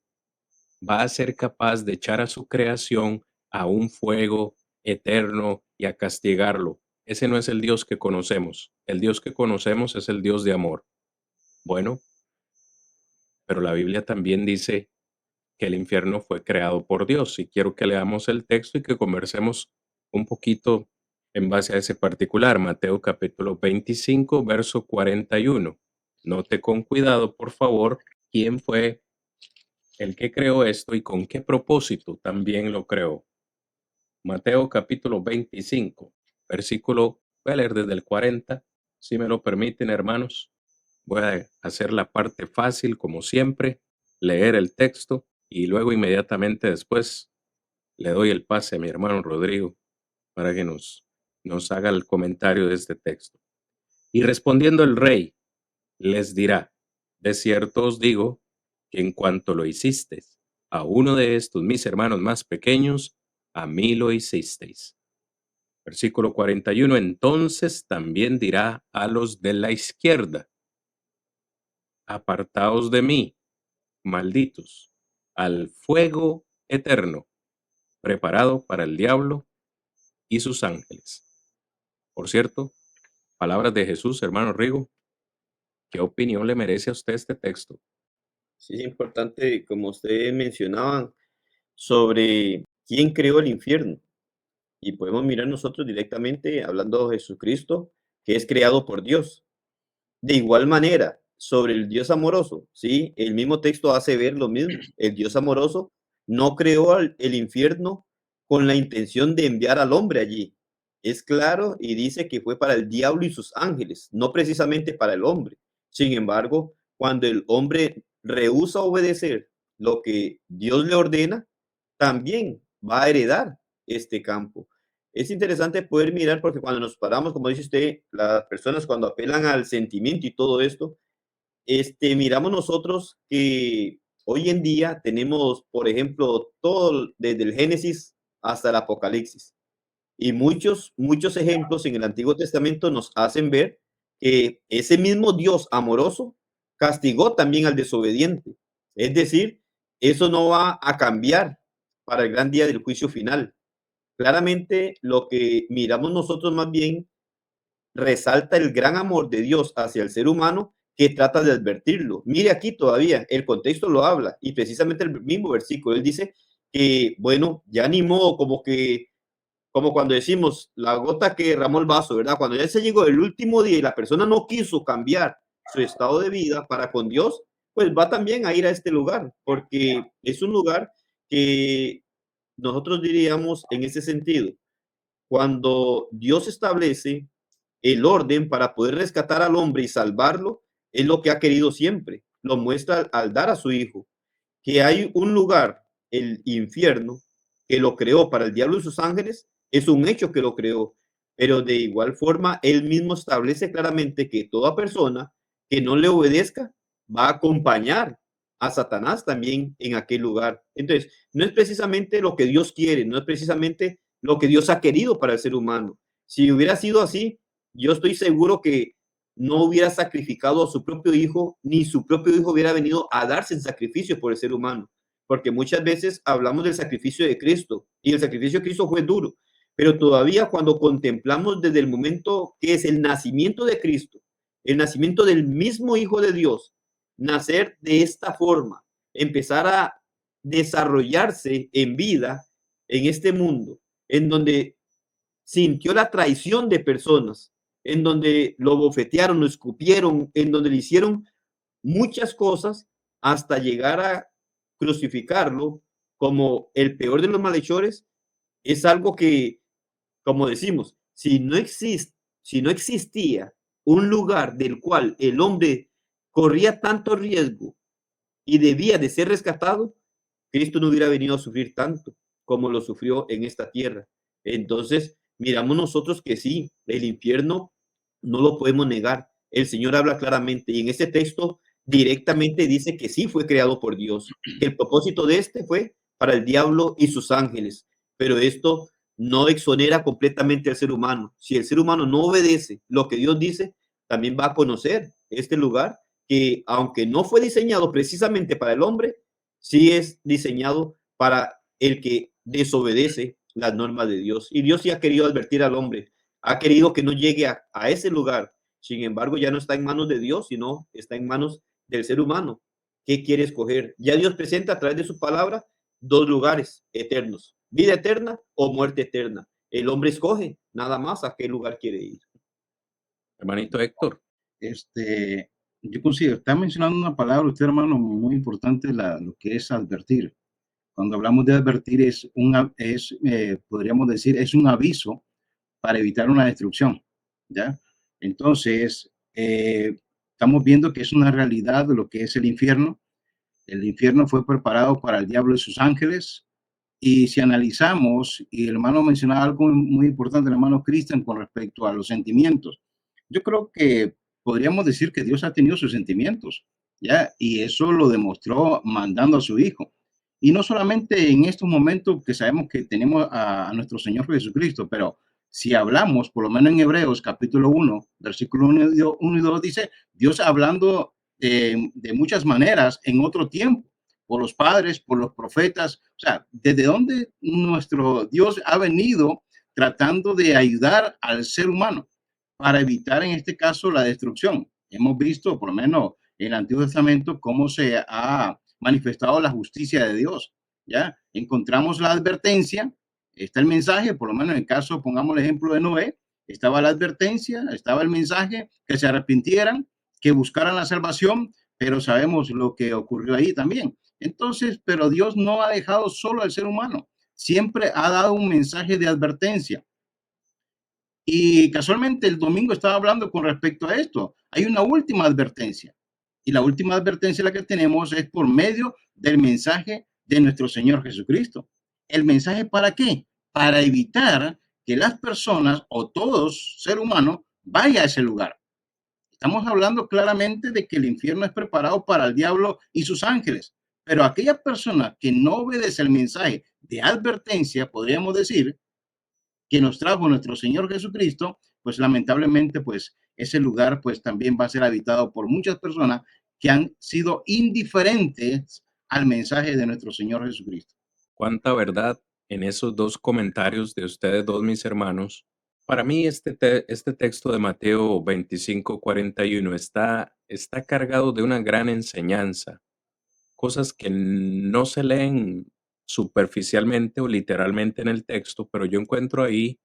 Speaker 2: va a ser capaz de echar a su creación a un fuego eterno y a castigarlo? Ese no es el Dios que conocemos. El Dios que conocemos es el Dios de amor. Bueno, pero la Biblia también dice que el infierno fue creado por Dios, y quiero que leamos el texto y que conversemos un poquito en base a ese particular. Mateo capítulo 25, verso 41. Note con cuidado, por favor, quién fue el que creó esto y con qué propósito también lo creó. Mateo capítulo 25, versículo, voy a leer desde el 40, si me lo permiten, hermanos. Voy a hacer la parte fácil, como siempre, leer el texto y luego inmediatamente después le doy el pase a mi hermano Rodrigo para que nos haga el comentario de este texto. Y respondiendo el rey, les dirá, de cierto os digo que en cuanto lo hicisteis a uno de estos mis hermanos más pequeños, a mí lo hicisteis. Versículo 41, entonces también dirá a los de la izquierda, apartaos de mí, malditos, al fuego eterno, preparado para el diablo y sus ángeles. Por cierto, palabras de Jesús, hermano Rigo, ¿qué opinión le merece a usted este texto?
Speaker 3: Sí, es importante, como ustedes mencionaban, sobre quién creó el infierno. Y podemos mirar nosotros directamente hablando de Jesucristo, que es creado por Dios. De igual manera, sobre el Dios amoroso, ¿sí? El mismo texto hace ver lo mismo. El Dios amoroso no creó el infierno con la intención de enviar al hombre allí. es claro y dice que fue para el diablo y sus ángeles, no precisamente para el hombre. Sin embargo, cuando el hombre rehúsa obedecer lo que Dios le ordena, también va a heredar este campo. Es interesante poder mirar porque cuando nos paramos, como dice usted, las personas cuando apelan al sentimiento y todo esto, miramos nosotros que hoy en día tenemos, por ejemplo, todo desde el Génesis hasta el Apocalipsis. Y muchos ejemplos en el Antiguo Testamento nos hacen ver que ese mismo Dios amoroso castigó también al desobediente. Es decir, eso no va a cambiar para el gran día del juicio final. Claramente, lo que miramos nosotros más bien resalta el gran amor de Dios hacia el ser humano que trata de advertirlo. Mire aquí todavía, el contexto lo habla y precisamente el mismo versículo, él dice que, bueno, ya ni modo, como cuando decimos la gota que derramó el vaso, ¿verdad? Cuando ya se llegó el último día y la persona no quiso cambiar su estado de vida para con Dios, pues va también a ir a este lugar, porque es un lugar que nosotros diríamos en ese sentido, cuando Dios establece el orden para poder rescatar al hombre y salvarlo, es lo que ha querido siempre. Lo muestra al dar a su hijo, que hay un lugar, el infierno, que lo creó para el diablo y sus ángeles, es un hecho que lo creó, pero de igual forma él mismo establece claramente que toda persona que no le obedezca va a acompañar a Satanás también en aquel lugar. Entonces, no es precisamente lo que Dios quiere, no es precisamente lo que Dios ha querido para el ser humano. Si hubiera sido así, yo estoy seguro que no hubiera sacrificado a su propio hijo, ni su propio hijo hubiera venido a darse en sacrificio por el ser humano. Porque muchas veces hablamos del sacrificio de Cristo y el sacrificio de Cristo fue duro, pero todavía cuando contemplamos desde el momento que es el nacimiento de Cristo, el nacimiento del mismo Hijo de Dios, nacer de esta forma, empezar a desarrollarse en vida en este mundo, en donde sintió la traición de personas, en donde lo bofetearon, lo escupieron, en donde le hicieron muchas cosas hasta llegar a crucificarlo como el peor de los malhechores, es algo que, como decimos, si no existía un lugar del cual el hombre corría tanto riesgo y debía de ser rescatado, Cristo no hubiera venido a sufrir tanto como lo sufrió en esta tierra. Entonces, miramos nosotros que sí, el infierno no lo podemos negar. El Señor habla claramente y en este texto directamente dice que sí fue creado por Dios, que el propósito de este fue para el diablo y sus ángeles, pero esto no exonera completamente al ser humano. Si el ser humano no obedece lo que Dios dice, también va a conocer este lugar que, aunque no fue diseñado precisamente para el hombre, sí es diseñado para el que desobedece las normas de Dios. Y Dios sí ha querido advertir al hombre, ha querido que no llegue a ese lugar. Sin embargo, ya no está en manos de Dios, sino está en manos del ser humano. ¿Qué quiere escoger? Ya Dios presenta a través de su palabra dos lugares eternos, vida eterna o muerte eterna. El hombre escoge nada más a qué lugar quiere ir.
Speaker 2: Hermanito Héctor.
Speaker 4: Yo considero, está mencionando una palabra usted, hermano, muy importante, lo que es advertir. Cuando hablamos de advertir podríamos decir, es un aviso para evitar una destrucción, ¿ya? Entonces, estamos viendo que es una realidad de lo que es el infierno. El infierno fue preparado para el diablo y sus ángeles. Y si analizamos, y el hermano mencionaba algo muy importante, el hermano Cristian, con respecto a los sentimientos. Yo creo que podríamos decir que Dios ha tenido sus sentimientos, ¿ya? Y eso lo demostró mandando a su Hijo. Y no solamente en estos momentos que sabemos que tenemos a nuestro Señor Jesucristo, pero si hablamos, por lo menos en Hebreos capítulo 1, versículo 1 y 2, dice Dios hablando de muchas maneras en otro tiempo, por los padres, por los profetas. O sea, ¿desde dónde nuestro Dios ha venido tratando de ayudar al ser humano para evitar en este caso la destrucción? Hemos visto, por lo menos en el Antiguo Testamento, cómo se ha manifestado la justicia de Dios. Ya encontramos la advertencia, está el mensaje, por lo menos en el caso, pongamos el ejemplo de Noé, estaba la advertencia, estaba el mensaje, que se arrepintieran, que buscaran la salvación, pero sabemos lo que ocurrió ahí también. Entonces, pero Dios no ha dejado solo al ser humano, siempre ha dado un mensaje de advertencia. Y casualmente el domingo estaba hablando con respecto a esto. Hay una última advertencia. Y la última advertencia la que tenemos es por medio del mensaje de nuestro Señor Jesucristo. ¿El mensaje para qué? Para evitar que las personas o todos ser humano vaya a ese lugar. Estamos hablando claramente de que el infierno es preparado para el diablo y sus ángeles. Pero aquella persona que no obedece el mensaje de advertencia, podríamos decir, que nos trajo nuestro Señor Jesucristo, pues lamentablemente, pues ese lugar, pues también va a ser habitado por muchas personas que han sido indiferentes al mensaje de nuestro Señor Jesucristo.
Speaker 2: Cuánta verdad en esos dos comentarios de ustedes dos, mis hermanos. Para mí este texto de Mateo 25:41 está cargado de una gran enseñanza, cosas que no se leen superficialmente o literalmente en el texto, pero yo encuentro ahí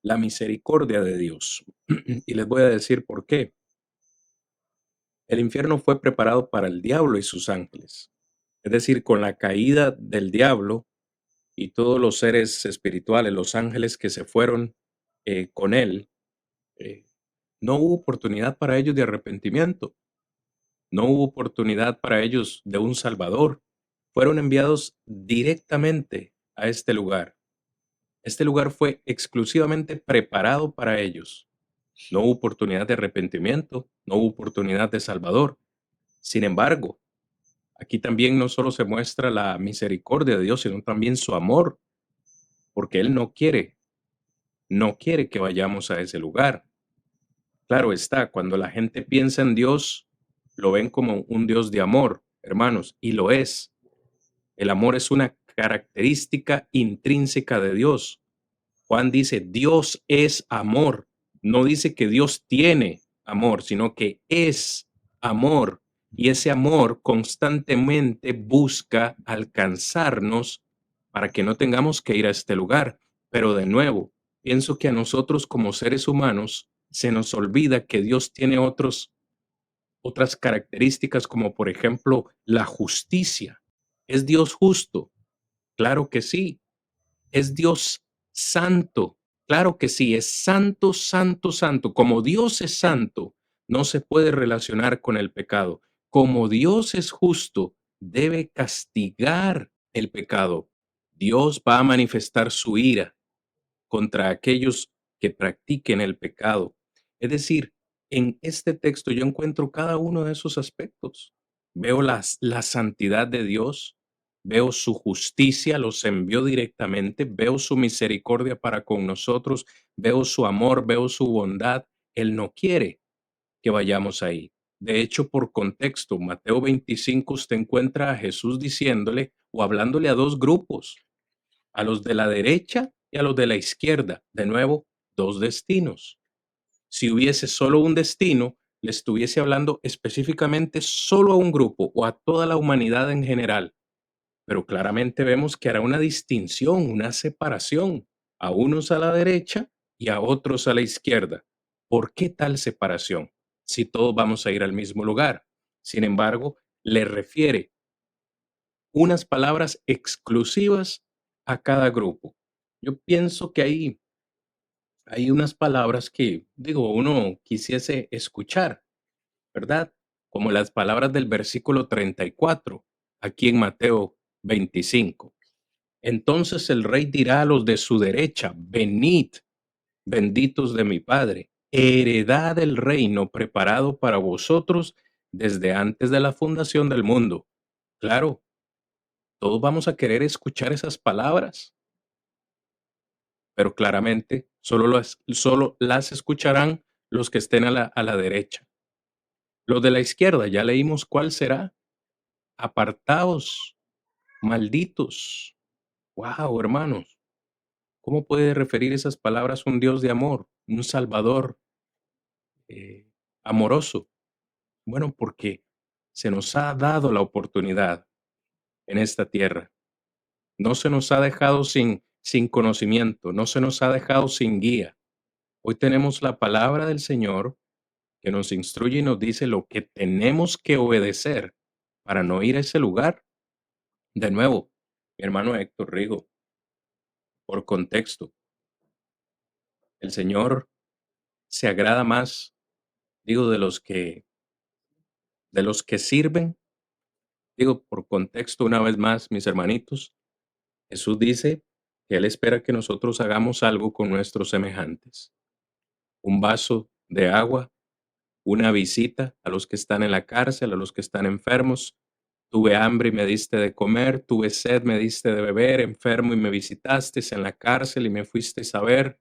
Speaker 2: la misericordia de Dios. Y les voy a decir por qué. El infierno fue preparado para el diablo y sus ángeles. Es decir, con la caída del diablo y todos los seres espirituales, los ángeles que se fueron con él, eh, no hubo oportunidad para ellos de arrepentimiento, no hubo oportunidad para ellos de un salvador. Fueron enviados directamente a este lugar. Este lugar fue exclusivamente preparado para ellos. No hubo oportunidad de arrepentimiento, no hubo oportunidad de salvador. Sin embargo, aquí también no solo se muestra la misericordia de Dios, sino también su amor, porque Él no quiere que vayamos a ese lugar. Claro está, cuando la gente piensa en Dios, lo ven como un Dios de amor, hermanos, y lo es. El amor es una característica intrínseca de Dios. Juan dice, Dios es amor. No dice que Dios tiene amor, sino que es amor. Y ese amor constantemente busca alcanzarnos para que no tengamos que ir a este lugar. Pero de nuevo, pienso que a nosotros como seres humanos se nos olvida que Dios tiene otras características, como por ejemplo la justicia. ¿Es Dios justo? Claro que sí. ¿Es Dios santo? Claro que sí, es santo, santo, santo. Como Dios es santo, no se puede relacionar con el pecado. Como Dios es justo, debe castigar el pecado. Dios va a manifestar su ira contra aquellos que practiquen el pecado. Es decir, en este texto yo encuentro cada uno de esos aspectos. Veo la santidad de Dios, veo su justicia, los envió directamente, veo su misericordia para con nosotros, veo su amor, veo su bondad. Él no quiere que vayamos ahí. De hecho, por contexto, Mateo 25, usted encuentra a Jesús diciéndole o hablándole a dos grupos, a los de la derecha y a los de la izquierda. De nuevo, dos destinos. Si hubiese solo un destino, le estuviese hablando específicamente solo a un grupo o a toda la humanidad en general. Pero claramente vemos que hará una distinción, una separación, a unos a la derecha y a otros a la izquierda. ¿Por qué tal separación? Si todos vamos a ir al mismo lugar. Sin embargo, le refiere unas palabras exclusivas a cada grupo. Yo pienso que hay unas palabras que, digo, uno quisiese escuchar, ¿verdad? Como las palabras del versículo 34, aquí en Mateo 25. Entonces el rey dirá a los de su derecha, venid, benditos de mi Padre, heredad del reino preparado para vosotros desde antes de la fundación del mundo. Claro, todos vamos a querer escuchar esas palabras, pero claramente solo las escucharán los que estén a la derecha. Los de la izquierda, ya leímos cuál será. Apartaos, malditos. Wow, hermanos, ¿cómo puede referir esas palabras un Dios de amor, un Salvador eh, amoroso? Bueno, porque se nos ha dado la oportunidad en esta tierra. No se nos ha dejado sin conocimiento, no se nos ha dejado sin guía. Hoy tenemos la palabra del Señor que nos instruye y nos dice lo que tenemos que obedecer para no ir a ese lugar. De nuevo, mi hermano Héctor Rigo, por contexto, El Señor se agrada más, digo, de los que sirven. Digo, por contexto, una vez más, mis hermanitos, Jesús dice que Él espera que nosotros hagamos algo con nuestros semejantes. Un vaso de agua, una visita a los que están en la cárcel, a los que están enfermos. Tuve hambre y me diste de comer, tuve sed, me diste de beber, enfermo y me visitaste en la cárcel y me fuiste a ver.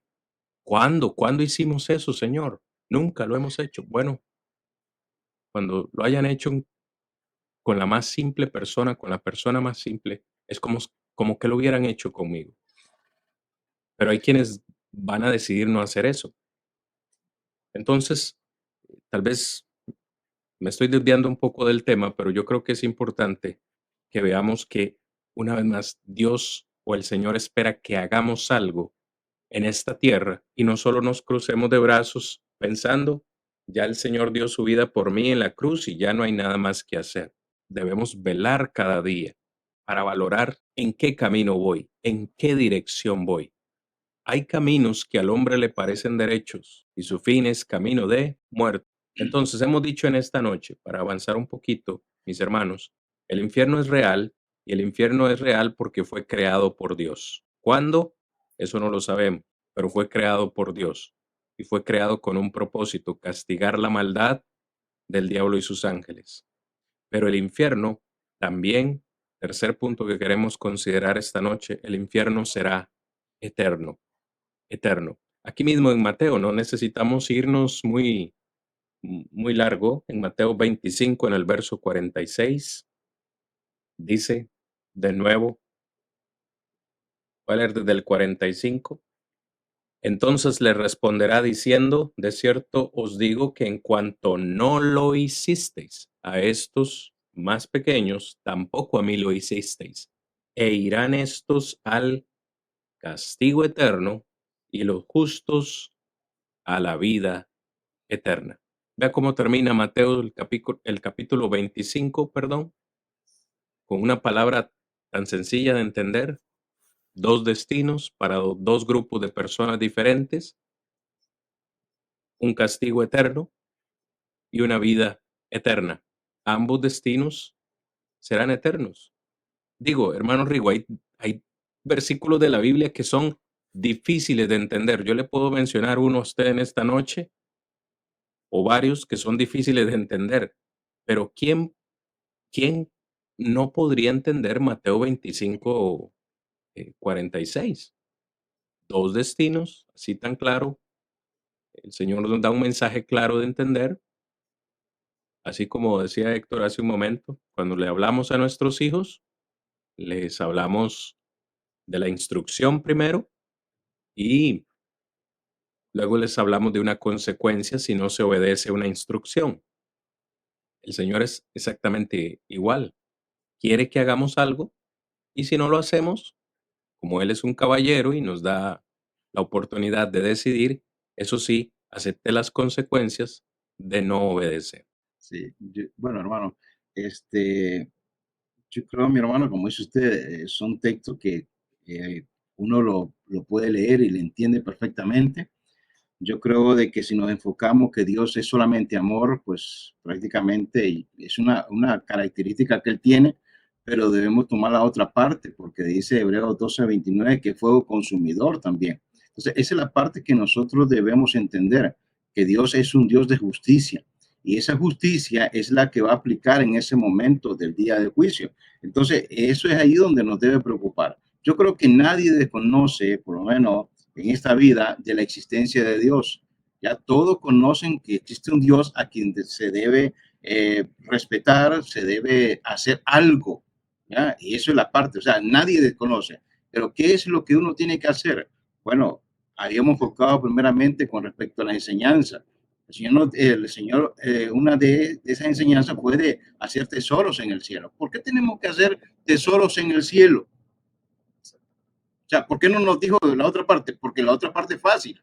Speaker 2: ¿Cuándo? ¿Cuándo hicimos eso, Señor? Nunca lo hemos hecho. Bueno, cuando lo hayan hecho con la más simple persona, con la persona más simple, es como que lo hubieran hecho conmigo. Pero hay quienes van a decidir no hacer eso. Entonces, tal vez me estoy desviando un poco del tema, pero yo creo que es importante que veamos que, una vez más, Dios o el Señor espera que hagamos algo en esta tierra y no solo nos crucemos de brazos pensando, ya el Señor dio su vida por mí en la cruz y ya no hay nada más que hacer. Debemos velar cada día para valorar en qué camino voy, en qué dirección voy. Hay caminos que al hombre le parecen derechos y su fin es camino de muerte. Entonces hemos dicho en esta noche, para avanzar un poquito, mis hermanos, el infierno es real y el infierno es real porque fue creado por Dios. ¿Cuándo? Eso no lo sabemos, pero fue creado por Dios y fue creado con un propósito, castigar la maldad del diablo y sus ángeles. Pero el infierno también, tercer punto que queremos considerar esta noche, el infierno será eterno, eterno. Aquí mismo en Mateo, no necesitamos irnos muy largo, en Mateo 25, en el verso 46, dice de nuevo, voy a leer desde el 45. Entonces le responderá diciendo, de cierto os digo que en cuanto no lo hicisteis a estos más pequeños, tampoco a mí lo hicisteis. E irán estos al castigo eterno y los justos a la vida eterna. Vea cómo termina Mateo el capítulo 25, perdón, con una palabra tan sencilla de entender, dos destinos para dos grupos de personas diferentes, un castigo eterno y una vida eterna. Ambos destinos serán eternos. Digo, hermano Rigo, hay versículos de la Biblia que son difíciles de entender. Yo le puedo mencionar uno a usted en esta noche o varios que son difíciles de entender, pero ¿quién no podría entender Mateo 25, 46? Dos destinos, así tan claro. El Señor nos da un mensaje claro de entender, así como decía Héctor hace un momento, cuando le hablamos a nuestros hijos, les hablamos de la instrucción primero y luego les hablamos de una consecuencia si no se obedece una instrucción. El Señor es exactamente igual. Quiere que hagamos algo y si no lo hacemos, como Él es un caballero y nos da la oportunidad de decidir, eso sí, acepte las consecuencias de no obedecer.
Speaker 4: Sí, bueno, hermano, yo creo, mi hermano, como dice usted, son textos que uno lo puede leer y le entiende perfectamente. Yo creo de que si nos enfocamos que Dios es solamente amor, pues prácticamente es una característica que Él tiene, pero debemos tomar la otra parte, porque dice Hebreos 12:29 que es fuego consumidor también. Entonces, esa es la parte que nosotros debemos entender, que Dios es un Dios de justicia. Y esa justicia es la que va a aplicar en ese momento del día de juicio. Entonces, eso es ahí donde nos debe preocupar. Yo creo que nadie desconoce, por lo menos en esta vida, de la existencia de Dios. Ya todos conocen que existe un Dios a quien se debe respetar, se debe hacer algo. ¿Ya? Y eso es la parte, o sea, nadie desconoce. Pero ¿qué es lo que uno tiene que hacer? Bueno, habíamos enfocado primeramente con respecto a la enseñanza. El Señor, una de esas enseñanzas puede hacer tesoros en el cielo. ¿Por qué tenemos que hacer tesoros en el cielo? O sea, ¿por qué no nos dijo la otra parte? Porque la otra parte es fácil.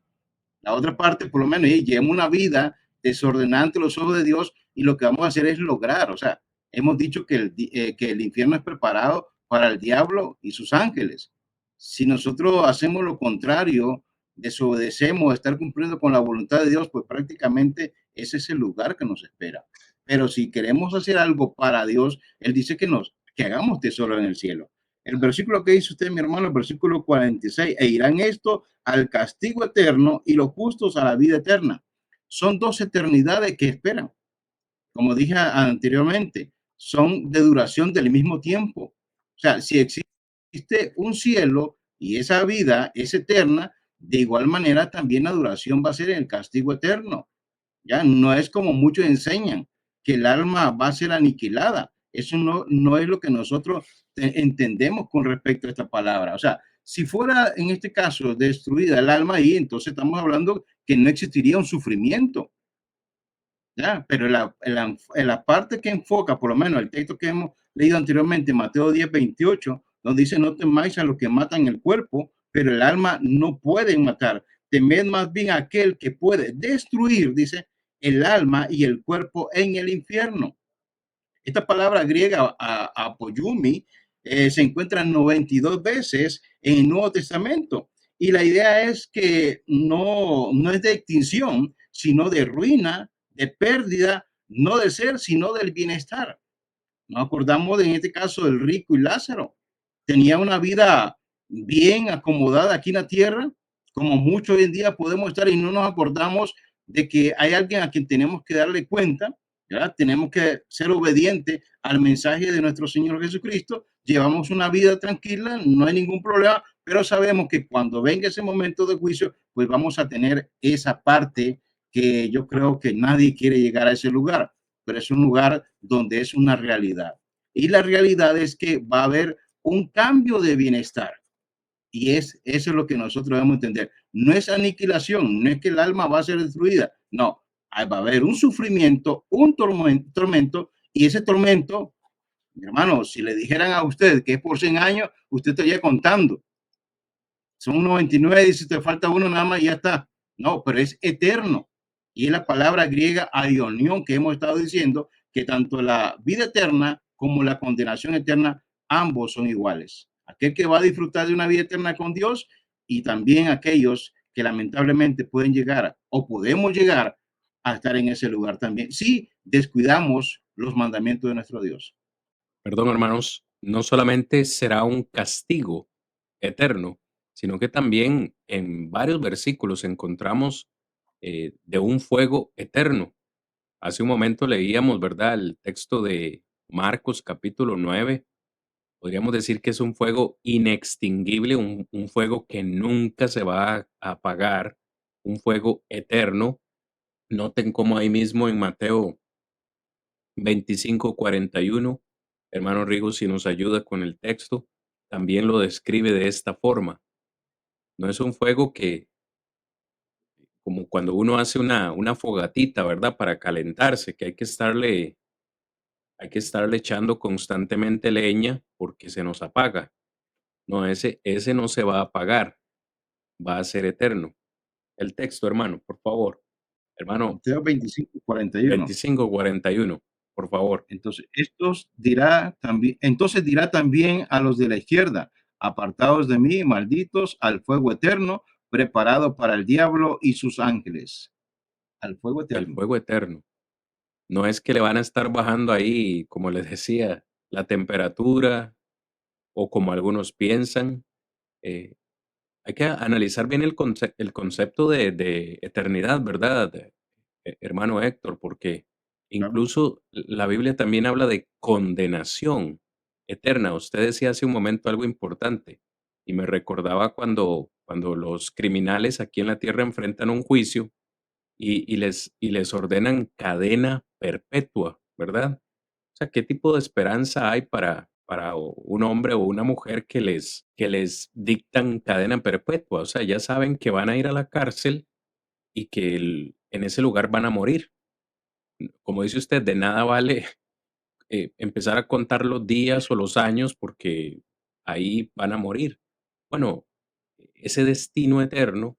Speaker 4: La otra parte, por lo menos, llevamos una vida desordenada ante los ojos de Dios y lo que vamos a hacer es lograr. O sea, hemos dicho que el infierno es preparado para el diablo y sus ángeles. Si nosotros hacemos lo contrario, desobedecemos, estar cumpliendo con la voluntad de Dios, pues prácticamente ese es el lugar que nos espera. Pero si queremos hacer algo para Dios, Él dice que hagamos tesoro en el cielo. El versículo que dice usted, mi hermano, el versículo 46, e irán esto al castigo eterno y los justos a la vida eterna. Son dos eternidades que esperan. Como dije anteriormente, son de duración del mismo tiempo. O sea, si existe un cielo y esa vida es eterna, de igual manera también la duración va a ser el castigo eterno. Ya no es como muchos enseñan, que el alma va a ser aniquilada. Eso no es lo que nosotros entendemos con respecto a esta palabra. O sea, si fuera en este caso destruida el alma ahí, entonces estamos hablando que no existiría un sufrimiento. ¿Ya? Pero la parte que enfoca, por lo menos el texto que hemos leído anteriormente, Mateo 10:28, donde dice, no temáis a los que matan el cuerpo, pero el alma no pueden matar. Temed más bien a aquel que puede destruir, dice, el alma y el cuerpo en el infierno. Esta palabra griega, apoyumi, se encuentra 92 veces en el Nuevo Testamento. Y la idea es que no es de extinción, sino de ruina, de pérdida, no de ser, sino del bienestar. Nos acordamos de, en este caso, del rico y Lázaro. Tenía una vida bien acomodada aquí en la tierra, como muchos hoy en día podemos estar y no nos acordamos de que hay alguien a quien tenemos que darle cuenta, ¿verdad? Tenemos que ser obedientes al mensaje de nuestro Señor Jesucristo. Llevamos una vida tranquila, no hay ningún problema, pero sabemos que cuando venga ese momento de juicio, pues vamos a tener esa parte que yo creo que nadie quiere llegar a ese lugar, pero es un lugar donde es una realidad. Y la realidad es que va a haber un cambio de bienestar. Y eso es lo que nosotros debemos entender. No es aniquilación, no es que el alma va a ser destruida. No, va a haber un sufrimiento, un tormento, y ese tormento, mi hermano, si le dijeran a usted que es por 100 años, usted estaría contando. Son 99, dice, te falta uno nada más y ya está. No, pero es eterno. Y es la palabra griega aionión que hemos estado diciendo, que tanto la vida eterna como la condenación eterna, ambos son iguales. Aquel que va a disfrutar de una vida eterna con Dios y también aquellos que lamentablemente pueden llegar o podemos llegar a estar en ese lugar también, si descuidamos los mandamientos de nuestro Dios.
Speaker 2: Perdón, hermanos, no solamente será un castigo eterno, sino que también en varios versículos encontramos de un fuego eterno. Hace un momento leíamos, ¿verdad?, el texto de Marcos capítulo 9. Podríamos decir que es un fuego inextinguible, un fuego que nunca se va a apagar, un fuego eterno. Noten cómo ahí mismo en Mateo 25:41, hermano Rigo, si nos ayuda con el texto, también lo describe de esta forma. No es un fuego que, como cuando uno hace una fogatita, ¿verdad? Para calentarse, que hay que estarle echando constantemente leña porque se nos apaga. No, ese no se va a apagar, va a ser eterno. El texto, hermano, por favor. Hermano,
Speaker 4: Mateo 25:41.
Speaker 2: 25:41, por favor.
Speaker 4: Entonces, dirá también a los de la izquierda, apartados de mí, malditos, al fuego eterno, preparado para el diablo y sus ángeles. Al fuego
Speaker 2: El
Speaker 4: eterno.
Speaker 2: fuego eterno. No es que le van a estar bajando ahí, como les decía, la temperatura o como algunos piensan. Hay que analizar bien el concepto de eternidad, ¿verdad? Hermano Héctor, porque
Speaker 4: Claro.
Speaker 2: incluso la Biblia también habla de condenación eterna. Usted decía hace un momento algo importante y me recordaba cuando los criminales aquí en la tierra enfrentan un juicio y les ordenan cadena perpetua, ¿verdad? O sea, ¿qué tipo de esperanza hay para un hombre o una mujer que les dictan cadena perpetua? O sea, ya saben que van a ir a la cárcel y que en ese lugar van a morir. Como dice usted, de nada vale empezar a contar los días o los años porque ahí van a morir. Bueno, ese destino eterno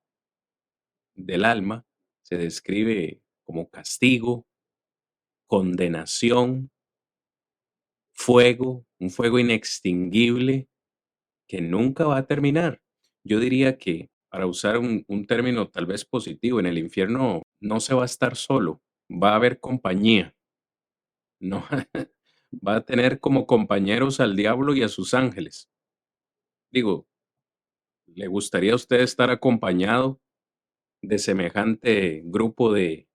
Speaker 2: del alma se describe como castigo, condenación, fuego, un fuego inextinguible que nunca va a terminar. Yo diría que para usar un término tal vez positivo, en el infierno no se va a estar solo, va a haber compañía, no va a tener como compañeros al diablo y a sus ángeles. Digo, ¿le gustaría a usted estar acompañado de semejante grupo de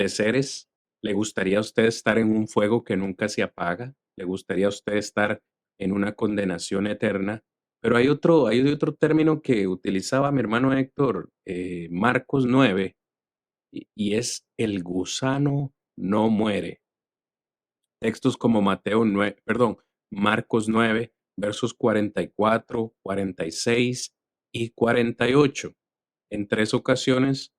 Speaker 2: seres? ¿Le gustaría a usted estar en un fuego que nunca se apaga? ¿Le gustaría a usted estar en una condenación eterna? Pero hay otro término que utilizaba mi hermano Héctor, Marcos 9, y es el gusano no muere. Textos como Mateo 9, perdón, Marcos 9, versos 44, 46 y 48. En 3 ocasiones,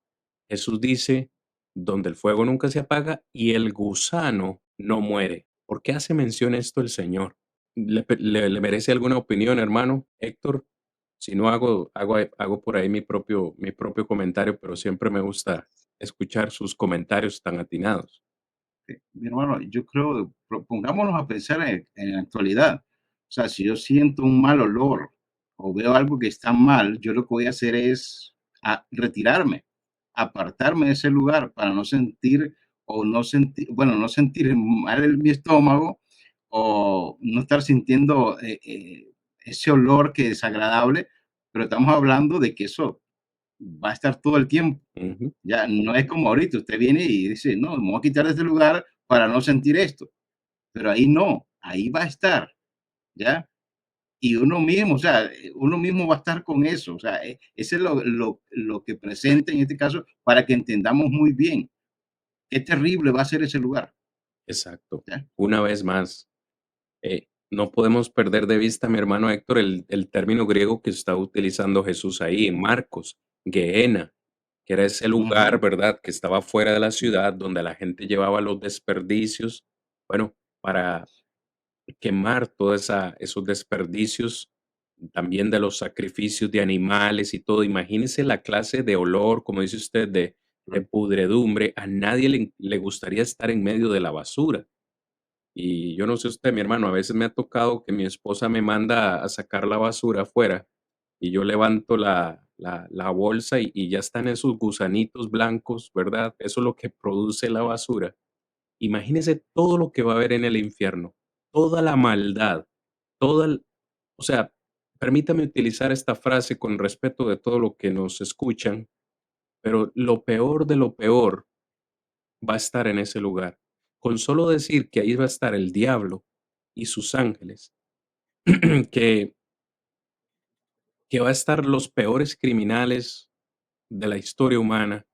Speaker 2: Jesús dice: "Donde el fuego nunca se apaga y el gusano no muere". ¿Por qué hace mención esto el Señor? ¿Le merece alguna opinión, hermano Héctor? Si no, hago por ahí mi propio comentario, pero siempre me gusta escuchar sus comentarios tan atinados.
Speaker 4: Mi hermano, yo creo, pongámonos a pensar en la actualidad. O sea, si yo siento un mal olor o veo algo que está mal, yo lo que voy a hacer es retirarme, apartarme de ese lugar para no sentir o no sentir, bueno, no sentir mal en mi estómago o no estar sintiendo ese olor que es agradable, pero estamos hablando de que eso va a estar todo el tiempo.
Speaker 2: Ujú,
Speaker 4: Ya no es como ahorita, usted viene y dice, no, me voy a quitar de este lugar para no sentir esto, pero ahí no, ahí va a estar, ¿ya? Y uno mismo, o sea, uno mismo va a estar con eso, o sea, ese es lo que presenta en este caso para que entendamos muy bien qué terrible va a ser ese lugar,
Speaker 2: exacto.
Speaker 4: ¿ya?
Speaker 2: Una vez más, no podemos perder de vista, mi hermano Héctor, el término griego que está utilizando Jesús ahí en Marcos, Gehenna, que era ese
Speaker 4: Ujú.
Speaker 2: lugar, ¿verdad?, que estaba fuera de la ciudad, donde la gente llevaba los desperdicios, bueno, para quemar todos esos desperdicios, también de los sacrificios de animales y todo. Imagínese la clase de olor, como dice usted, de pudredumbre. A nadie le gustaría estar en medio de la basura. Y yo no sé usted, mi hermano, a veces me ha tocado que mi esposa me manda a sacar la basura afuera y yo levanto la bolsa y ya están esos gusanitos blancos, ¿verdad? Eso es lo que produce la basura. Imagínese todo lo que va a haber en el infierno, toda la maldad, toda el o sea, permítame utilizar esta frase con respeto de todo lo que nos escuchan, pero lo peor de lo peor va a estar en ese lugar. Con solo decir que ahí va a estar el diablo y sus ángeles, que que va a estar los peores criminales de la historia humana,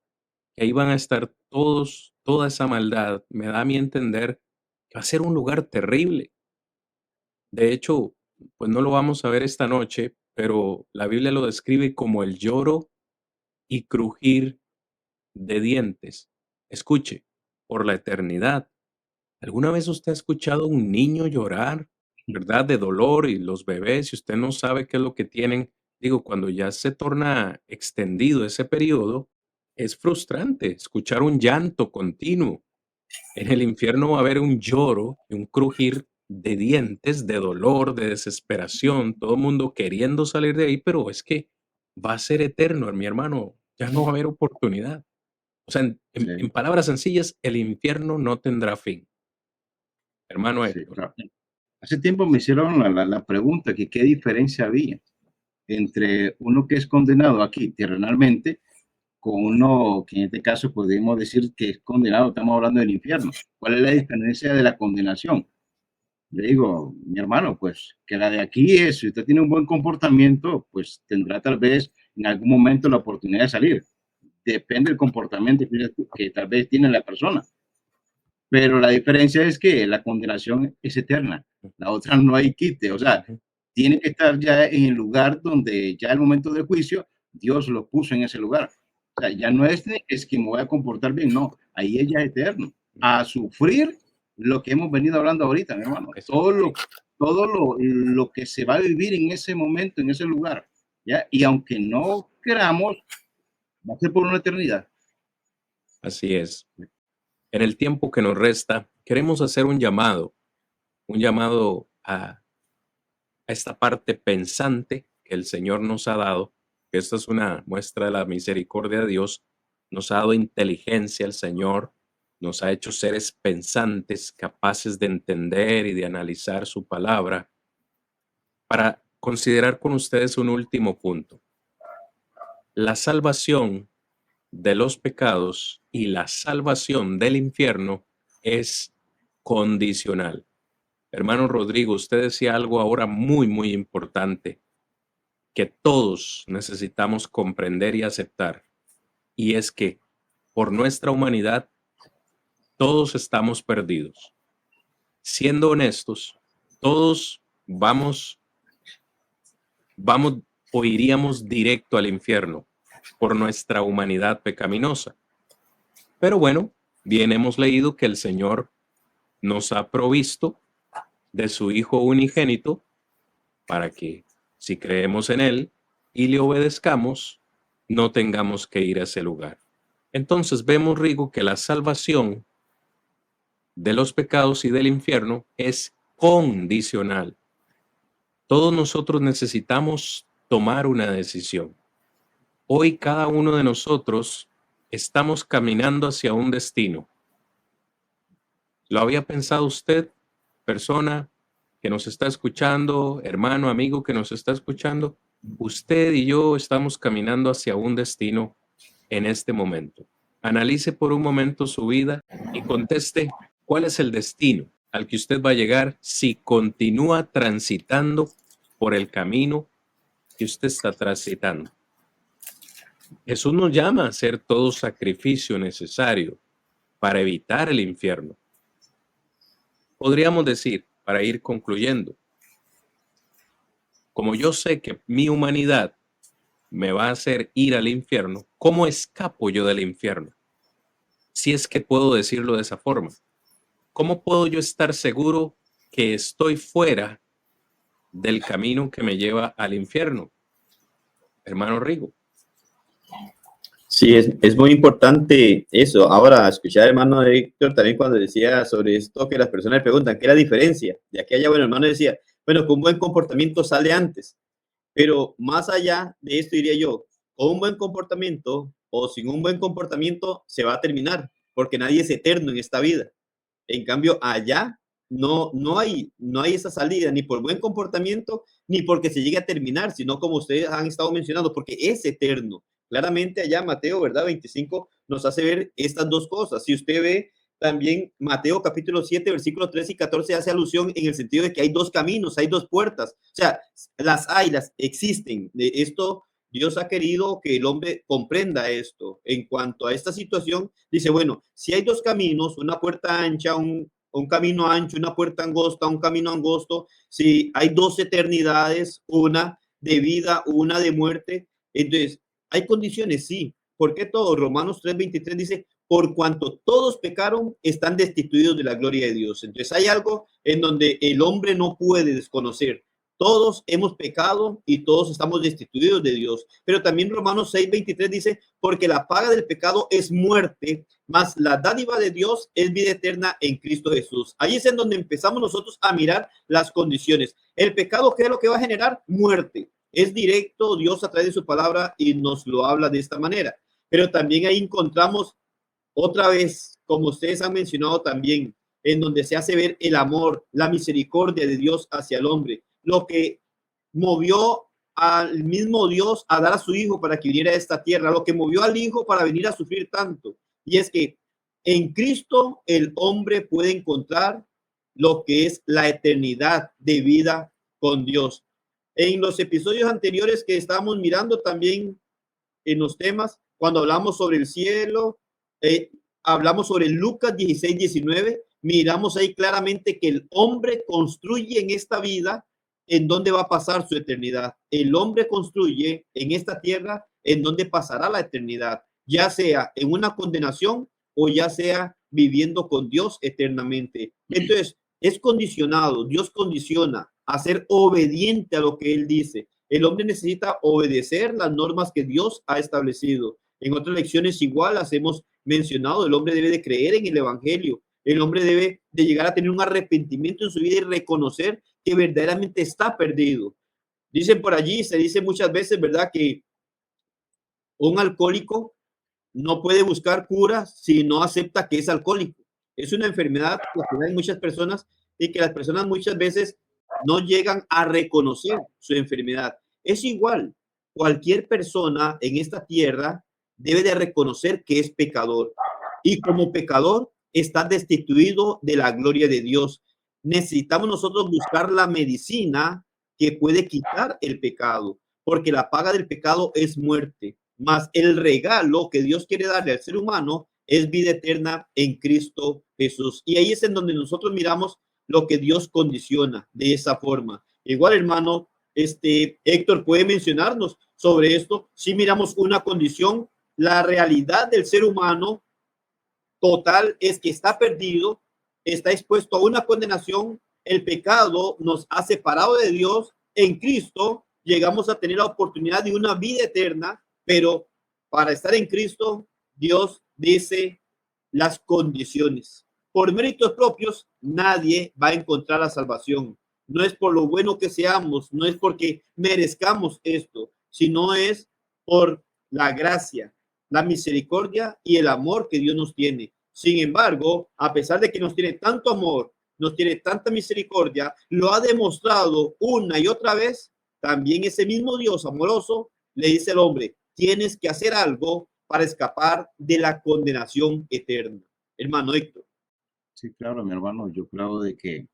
Speaker 2: que ahí van a estar todos, toda esa maldad, me da a mí entender que va a ser un lugar terrible. De hecho, pues no lo vamos a ver esta noche, pero la Biblia lo describe como el lloro y crujir de dientes. Escuche, por la eternidad. ¿Alguna vez usted ha escuchado a un niño llorar, verdad, de dolor y los bebés, si usted no sabe qué es lo que tienen? Digo, cuando ya se torna extendido ese periodo, es frustrante escuchar un llanto continuo. En el infierno va a haber un lloro y un crujir de dientes, de dolor, de desesperación, todo el mundo queriendo salir de ahí, pero es que va a ser eterno, mi hermano, ya no va a haber oportunidad. O sea, en
Speaker 4: Sí,
Speaker 2: palabras sencillas, el infierno no tendrá fin, hermano
Speaker 4: sí,
Speaker 2: Héctor.
Speaker 4: claro. Hace tiempo me hicieron la pregunta que qué diferencia había entre uno que es condenado aquí terrenalmente con uno que en este caso podemos decir que es condenado, estamos hablando del infierno. ¿Cuál es la diferencia de la condenación? Le digo, mi hermano, pues que la de aquí es, si usted tiene un buen comportamiento, pues tendrá tal vez en algún momento la oportunidad de salir. Depende del comportamiento que tal vez tiene la persona. Pero la diferencia es que la condenación es eterna. La otra no hay quite. O sea,
Speaker 2: Ujú,
Speaker 4: tiene que estar ya en el lugar donde ya el momento del juicio, Dios lo puso en ese lugar. O sea, ya no es que me voy a comportar bien, no, ahí ella es eterno.
Speaker 2: ujú.
Speaker 4: A sufrir lo que hemos venido hablando ahorita, mi hermano.
Speaker 2: Eso, sí,
Speaker 4: Todo lo que se va a vivir en ese momento, en ese lugar. ¿Ya? Y aunque no queramos, va a ser por una eternidad.
Speaker 2: así es. En el tiempo que nos resta, queremos hacer un llamado a esta parte pensante que el Señor nos ha dado. Esta es una muestra de la misericordia de Dios. Nos ha dado inteligencia el Señor, nos ha hecho seres pensantes, capaces de entender y de analizar su palabra. Para considerar con ustedes un último punto. La salvación de los pecados y la salvación del infierno es condicional. Hermano Rodrigo, usted decía algo ahora muy importante que todos necesitamos comprender y aceptar, y es que por nuestra humanidad todos estamos perdidos. Siendo honestos, todos vamos o iríamos directo al infierno por nuestra humanidad pecaminosa. Pero bueno, bien hemos leído que el Señor nos ha provisto de su Hijo unigénito para que, si creemos en Él y le obedezcamos, no tengamos que ir a ese lugar. Entonces vemos, Rigo, que la salvación de los pecados y del infierno es condicional. Todos nosotros necesitamos tomar una decisión. Hoy cada uno de nosotros estamos caminando hacia un destino. ¿Lo había pensado usted, persona que nos está escuchando, hermano, amigo que nos está escuchando? Usted y yo estamos caminando hacia un destino en este momento. Analice por un momento su vida y conteste cuál es el destino al que usted va a llegar si continúa transitando por el camino que usted está transitando. Jesús nos llama a hacer todo sacrificio necesario para evitar el infierno. Podríamos decir, para ir concluyendo, como yo sé que mi humanidad me va a hacer ir al infierno, ¿cómo escapo yo del infierno? Si es que puedo decirlo de esa forma. ¿Cómo puedo yo estar seguro que estoy fuera del camino que me lleva al infierno? Hermano Rigo.
Speaker 3: Sí, es muy importante eso. Ahora, escuchar hermano Héctor también cuando decía sobre esto que las personas preguntan, ¿qué es la diferencia? De aquí a allá, bueno, hermano decía, bueno, con un buen comportamiento sale antes. Pero más allá de esto diría yo, con un buen comportamiento o sin un buen comportamiento se va a terminar, porque nadie es eterno en esta vida. En cambio, allá no hay esa salida, ni por buen comportamiento, ni porque se llegue a terminar, sino como ustedes han estado mencionando, porque es eterno. Claramente allá Mateo, ¿verdad? 25 nos hace ver estas dos cosas. Si usted ve también Mateo capítulo 7, versículos 3 y 14 hace alusión en el sentido de que hay dos caminos, hay dos puertas. O sea, las existen. De esto Dios ha querido que el hombre comprenda esto. En cuanto a esta situación, dice, bueno, si hay dos caminos, una puerta ancha, un camino ancho, una puerta angosta, un camino angosto, si hay dos eternidades, una de vida, una de muerte, entonces, ¿hay condiciones? Sí. ¿Por qué todo? Romanos 3:23 dice, por cuanto todos pecaron, están destituidos de la gloria de Dios. Entonces hay algo en donde el hombre no puede desconocer. Todos hemos pecado y todos estamos destituidos de Dios. Pero también Romanos 6:23 dice, porque la paga del pecado es muerte, mas la dádiva de Dios es vida eterna en Cristo Jesús. Ahí es en donde empezamos nosotros a mirar las condiciones. El pecado, ¿qué es lo que va a generar? Muerte. Es directo, Dios a través de su palabra y nos lo habla de esta manera. Pero también ahí encontramos otra vez, como ustedes han mencionado también, en donde se hace ver el amor, la misericordia de Dios hacia el hombre, lo que movió al mismo Dios a dar a su hijo para que viniera a esta tierra, lo que movió al hijo para venir a sufrir tanto. Y es que en Cristo el hombre puede encontrar lo que es la eternidad de vida con Dios. En los episodios anteriores que estábamos mirando también en los temas, cuando hablamos sobre el cielo, hablamos sobre Lucas 16:19, miramos ahí claramente que el hombre construye en esta vida en donde va a pasar su eternidad. El hombre construye en esta tierra en donde pasará la eternidad, ya sea en una condenación o ya sea viviendo con Dios eternamente. Entonces, es condicionado, Dios condiciona a ser obediente a lo que Él dice. El hombre necesita obedecer las normas que Dios ha establecido. En otras lecciones igual las hemos mencionado, el hombre debe de creer en el evangelio. El hombre debe de llegar a tener un arrepentimiento en su vida y reconocer que verdaderamente está perdido. Dicen por allí, se dice muchas veces, ¿verdad? Que Un alcohólico no puede buscar cura si no acepta que es alcohólico. Es una enfermedad que se da en muchas personas y que las personas muchas veces no llegan a reconocer su enfermedad. Es igual, cualquier persona en esta tierra debe de reconocer que es pecador y como pecador está destituido de la gloria de Dios. Necesitamos nosotros buscar la medicina que puede quitar el pecado, porque la paga del pecado es muerte, mas el regalo que Dios quiere darle al ser humano es vida eterna en Cristo Jesús. Y ahí es en donde nosotros miramos lo que Dios condiciona de esa forma. Igual, hermano, Héctor puede mencionarnos sobre esto. Si miramos una condición, la realidad del ser humano total es que está perdido, está expuesto a una condenación. El pecado nos ha separado de Dios. En Cristo llegamos a tener la oportunidad de una vida eterna, pero para estar en Cristo, Dios dice las condiciones. Por méritos propios, nadie va a encontrar la salvación. No es por lo bueno que seamos, no es porque merezcamos esto, sino es por la gracia, la misericordia y el amor que Dios nos tiene. Sin embargo, a pesar de que nos tiene tanto amor, nos tiene tanta misericordia, lo ha demostrado una y otra vez. También ese mismo Dios amoroso le dice al hombre, tienes que hacer algo para escapar de la condenación eterna. Hermano Héctor.
Speaker 4: Sí, claro, mi hermano, yo creo de que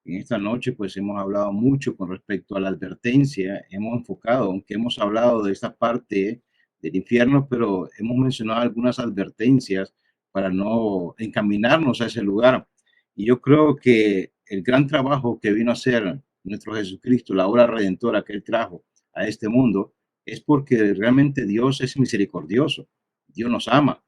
Speaker 4: en esta noche pues hemos hablado mucho con respecto a la advertencia, hemos enfocado, aunque hemos hablado de esta parte del infierno, pero hemos mencionado algunas advertencias para no encaminarnos a ese lugar. Y yo creo que el gran trabajo que vino a hacer nuestro Jesucristo, la obra redentora que Él trajo a este mundo, es porque realmente Dios es misericordioso, Dios nos ama,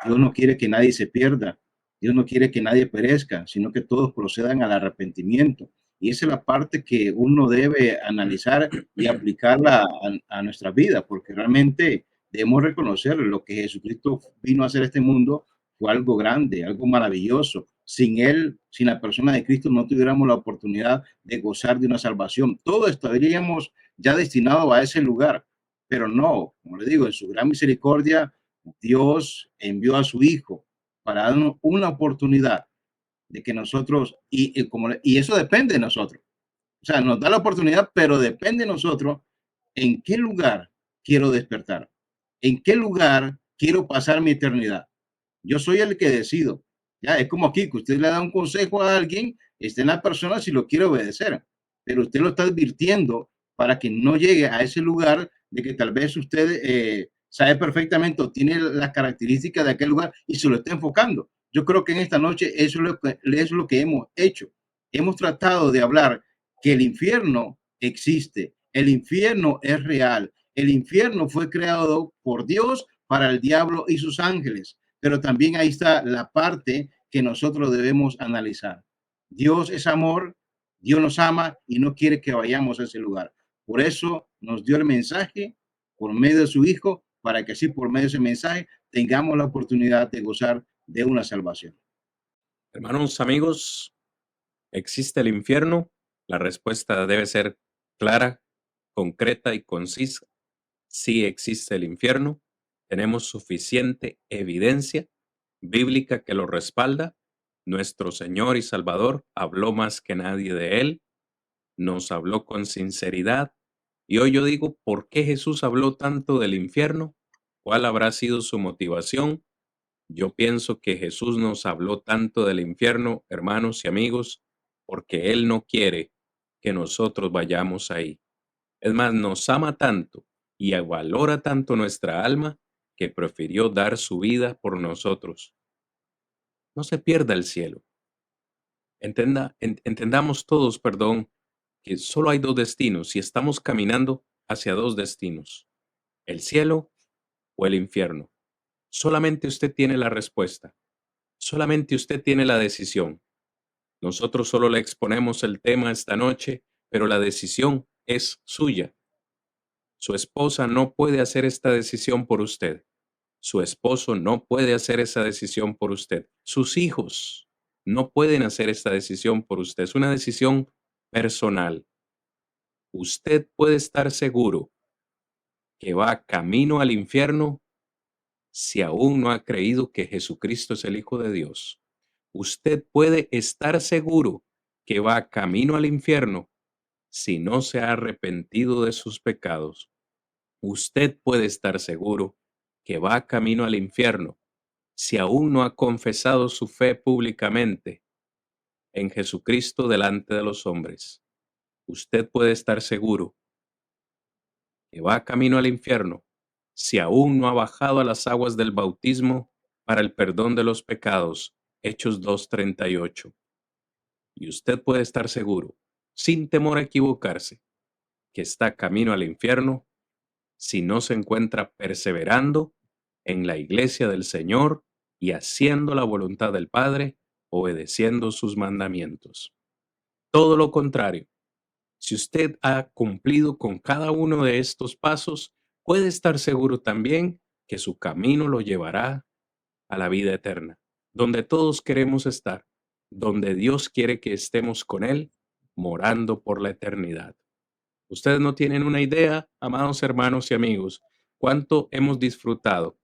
Speaker 4: Dios no quiere que nadie se pierda. Dios no quiere que nadie perezca, sino que todos procedan al arrepentimiento. Y esa es la parte que uno debe analizar y aplicarla a nuestra vida, porque realmente debemos reconocer lo que Jesucristo vino a hacer a este mundo fue algo grande, algo maravilloso. Sin Él, sin la persona de Cristo, no tuviéramos la oportunidad de gozar de una salvación. Todos estaríamos ya destinados a ese lugar, pero no, como le digo, en su gran misericordia, Dios envió a su Hijo para darnos una oportunidad de que nosotros, y eso depende de nosotros. O sea, nos da la oportunidad, pero depende de nosotros en qué lugar quiero despertar, en qué lugar quiero pasar mi eternidad. Yo soy el que decido. Ya es como aquí, que usted le da un consejo a alguien, está en la persona si lo quiere obedecer, pero usted lo está advirtiendo para que no llegue a ese lugar de que tal vez usted sabe perfectamente o tiene las características de aquel lugar y se lo está enfocando. Yo creo que en esta noche eso es lo que hemos hecho. Hemos tratado de hablar que el infierno existe, el infierno es real, el infierno fue creado por Dios para el diablo y sus ángeles, pero también ahí está la parte que nosotros debemos analizar. Dios es amor, Dios nos ama y no quiere que vayamos a ese lugar. Por eso nos dio el mensaje por medio de su Hijo, para que así por medio de ese mensaje tengamos la oportunidad de gozar de una salvación.
Speaker 2: Hermanos, amigos, ¿existe el infierno? La respuesta debe ser clara, concreta y concisa. Sí existe el infierno. Tenemos suficiente evidencia bíblica que lo respalda. Nuestro Señor y Salvador habló más que nadie de él. Nos habló con sinceridad. Y hoy yo digo, ¿por qué Jesús habló tanto del infierno? ¿Cuál habrá sido su motivación? Yo pienso que Jesús nos habló tanto del infierno, hermanos y amigos, porque Él no quiere que nosotros vayamos ahí. Es más, nos ama tanto y valora tanto nuestra alma que prefirió dar su vida por nosotros. No se pierda el cielo. Entendamos todos, que solo hay dos destinos y estamos caminando hacia dos destinos, el cielo o el infierno. Solamente usted tiene la respuesta. Solamente usted tiene la decisión. Nosotros solo le exponemos el tema esta noche, pero la decisión es suya. Su esposa no puede hacer esta decisión por usted. Su esposo no puede hacer esa decisión por usted. Sus hijos no pueden hacer esta decisión por usted. Es una decisión personal. Usted puede estar seguro que va camino al infierno si aún no ha creído que Jesucristo es el Hijo de Dios. Usted puede estar seguro que va camino al infierno si no se ha arrepentido de sus pecados. Usted puede estar seguro que va camino al infierno si aún no ha confesado su fe públicamente en Jesucristo delante de los hombres. Usted puede estar seguro que va camino al infierno si aún no ha bajado a las aguas del bautismo para el perdón de los pecados. Hechos 2:38. Y usted puede estar seguro, sin temor a equivocarse, que está camino al infierno si no se encuentra perseverando en la iglesia del Señor y haciendo la voluntad del Padre, obedeciendo sus mandamientos. Todo lo contrario, si usted ha cumplido con cada uno de estos pasos, puede estar seguro también que su camino lo llevará a la vida eterna, donde todos queremos estar, donde Dios quiere que estemos con Él, morando por la eternidad. Ustedes no tienen una idea, amados hermanos y amigos, cuánto hemos disfrutado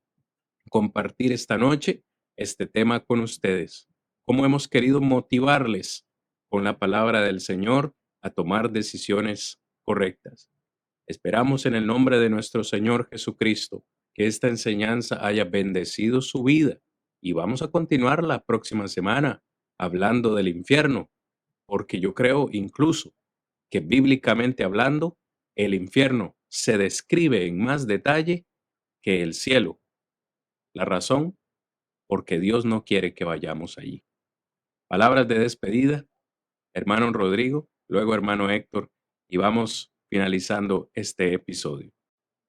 Speaker 2: compartir esta noche este tema con ustedes, cómo hemos querido motivarles con la palabra del Señor a tomar decisiones correctas. Esperamos en el nombre de nuestro Señor Jesucristo que esta enseñanza haya bendecido su vida y vamos a continuar la próxima semana hablando del infierno, porque yo creo incluso que bíblicamente hablando, el infierno se describe en más detalle que el cielo. La razón, porque Dios no quiere que vayamos allí. Palabras de despedida, hermano Rodrigo, luego hermano Héctor, y vamos finalizando este episodio.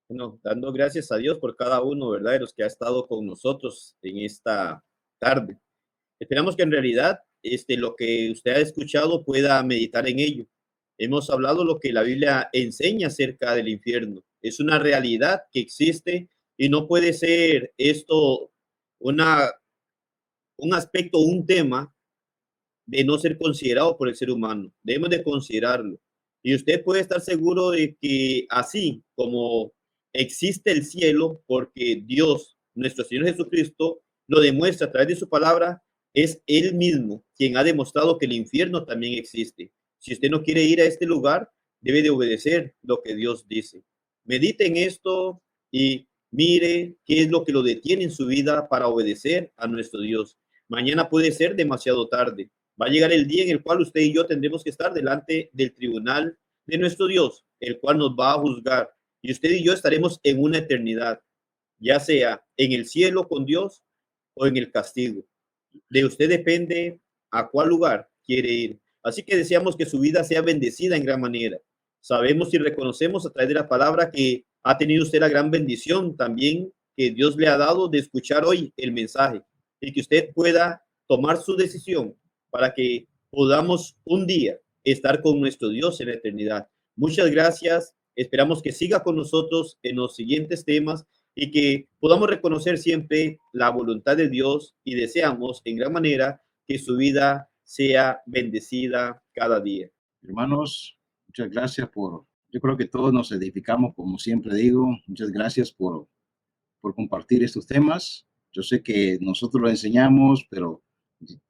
Speaker 3: Bueno, dando gracias a Dios por cada uno, ¿verdad?, de los que ha estado con nosotros en esta tarde. Esperamos que en realidad lo que usted ha escuchado pueda meditar en ello. Hemos hablado lo que la Biblia enseña acerca del infierno. Es una realidad que existe y no puede ser esto un aspecto, un tema de no ser considerado por el ser humano. Debemos de considerarlo. Y usted puede estar seguro de que así como existe el cielo, porque Dios, nuestro Señor Jesucristo, lo demuestra a través de su palabra, es Él mismo quien ha demostrado que el infierno también existe. Si usted no quiere ir a este lugar, debe de obedecer lo que Dios dice. Medite en esto y mire qué es lo que lo detiene en su vida para obedecer a nuestro Dios. Mañana puede ser demasiado tarde. Va a llegar el día en el cual usted y yo tendremos que estar delante del tribunal de nuestro Dios, el cual nos va a juzgar. Y usted y yo estaremos en una eternidad, ya sea en el cielo con Dios o en el castigo. De usted depende a cuál lugar quiere ir. Así que deseamos que su vida sea bendecida en gran manera. Sabemos y reconocemos a través de la palabra que ha tenido usted la gran bendición también que Dios le ha dado de escuchar hoy el mensaje y que usted pueda tomar su decisión para que podamos un día estar con nuestro Dios en la eternidad. Muchas gracias. Esperamos que siga con nosotros en los siguientes temas y que podamos reconocer siempre la voluntad de Dios y deseamos en gran manera que su vida sea bendecida cada día.
Speaker 4: Hermanos, muchas gracias yo creo que todos nos edificamos, como siempre digo. Muchas gracias por compartir estos temas. Yo sé que nosotros lo enseñamos, pero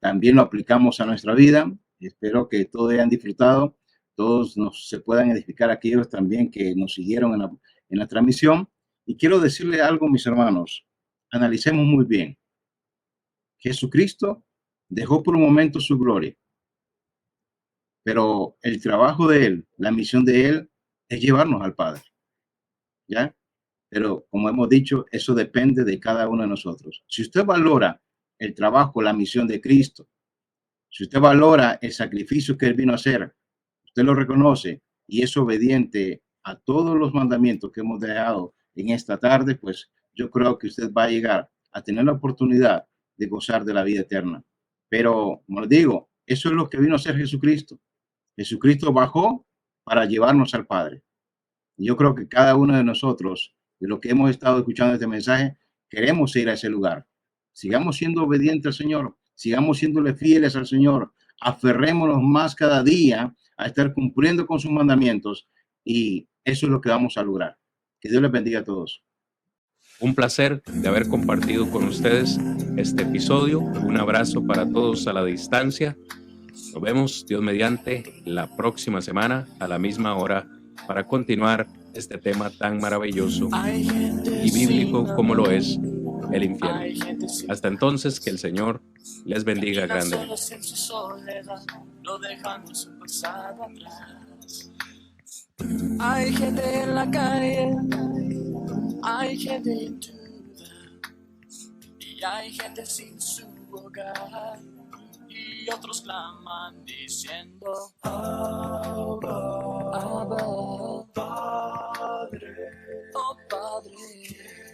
Speaker 4: también lo aplicamos a nuestra vida. Espero que todos hayan disfrutado, todos se puedan edificar, aquellos también que nos siguieron en la transmisión. Y quiero decirle algo, mis hermanos, analicemos muy bien. Jesucristo dejó por un momento su gloria, pero el trabajo de Él, la misión de Él es llevarnos al Padre, ¿ya? Pero como hemos dicho, eso depende de cada uno de nosotros. Si usted valora el trabajo, la misión de Cristo, si usted valora el sacrificio que Él vino a hacer, usted lo reconoce y es obediente a todos los mandamientos que hemos dejado en esta tarde, pues yo creo que usted va a llegar a tener la oportunidad de gozar de la vida eterna. Pero, como les digo, eso es lo que vino a hacer Jesucristo. Jesucristo bajó para llevarnos al Padre. Y yo creo que cada uno de nosotros, de lo que hemos estado escuchando este mensaje, queremos ir a ese lugar. Sigamos siendo obedientes al Señor, sigamos siéndole fieles al Señor, aferrémonos más cada día a estar cumpliendo con sus mandamientos y eso es lo que vamos a lograr. Que Dios les bendiga a todos.
Speaker 2: Un placer de haber compartido con ustedes este episodio. Un abrazo para todos a la distancia. Nos vemos, Dios mediante, la próxima semana a la misma hora para continuar este tema tan maravilloso y bíblico como lo es el infierno. Hasta entonces, que el Señor les bendiga grandemente.
Speaker 5: Hay gente en la calle, hay gente en duda, y hay gente sin su hogar, y otros claman diciendo: Abba, Abba, Padre, oh Padre.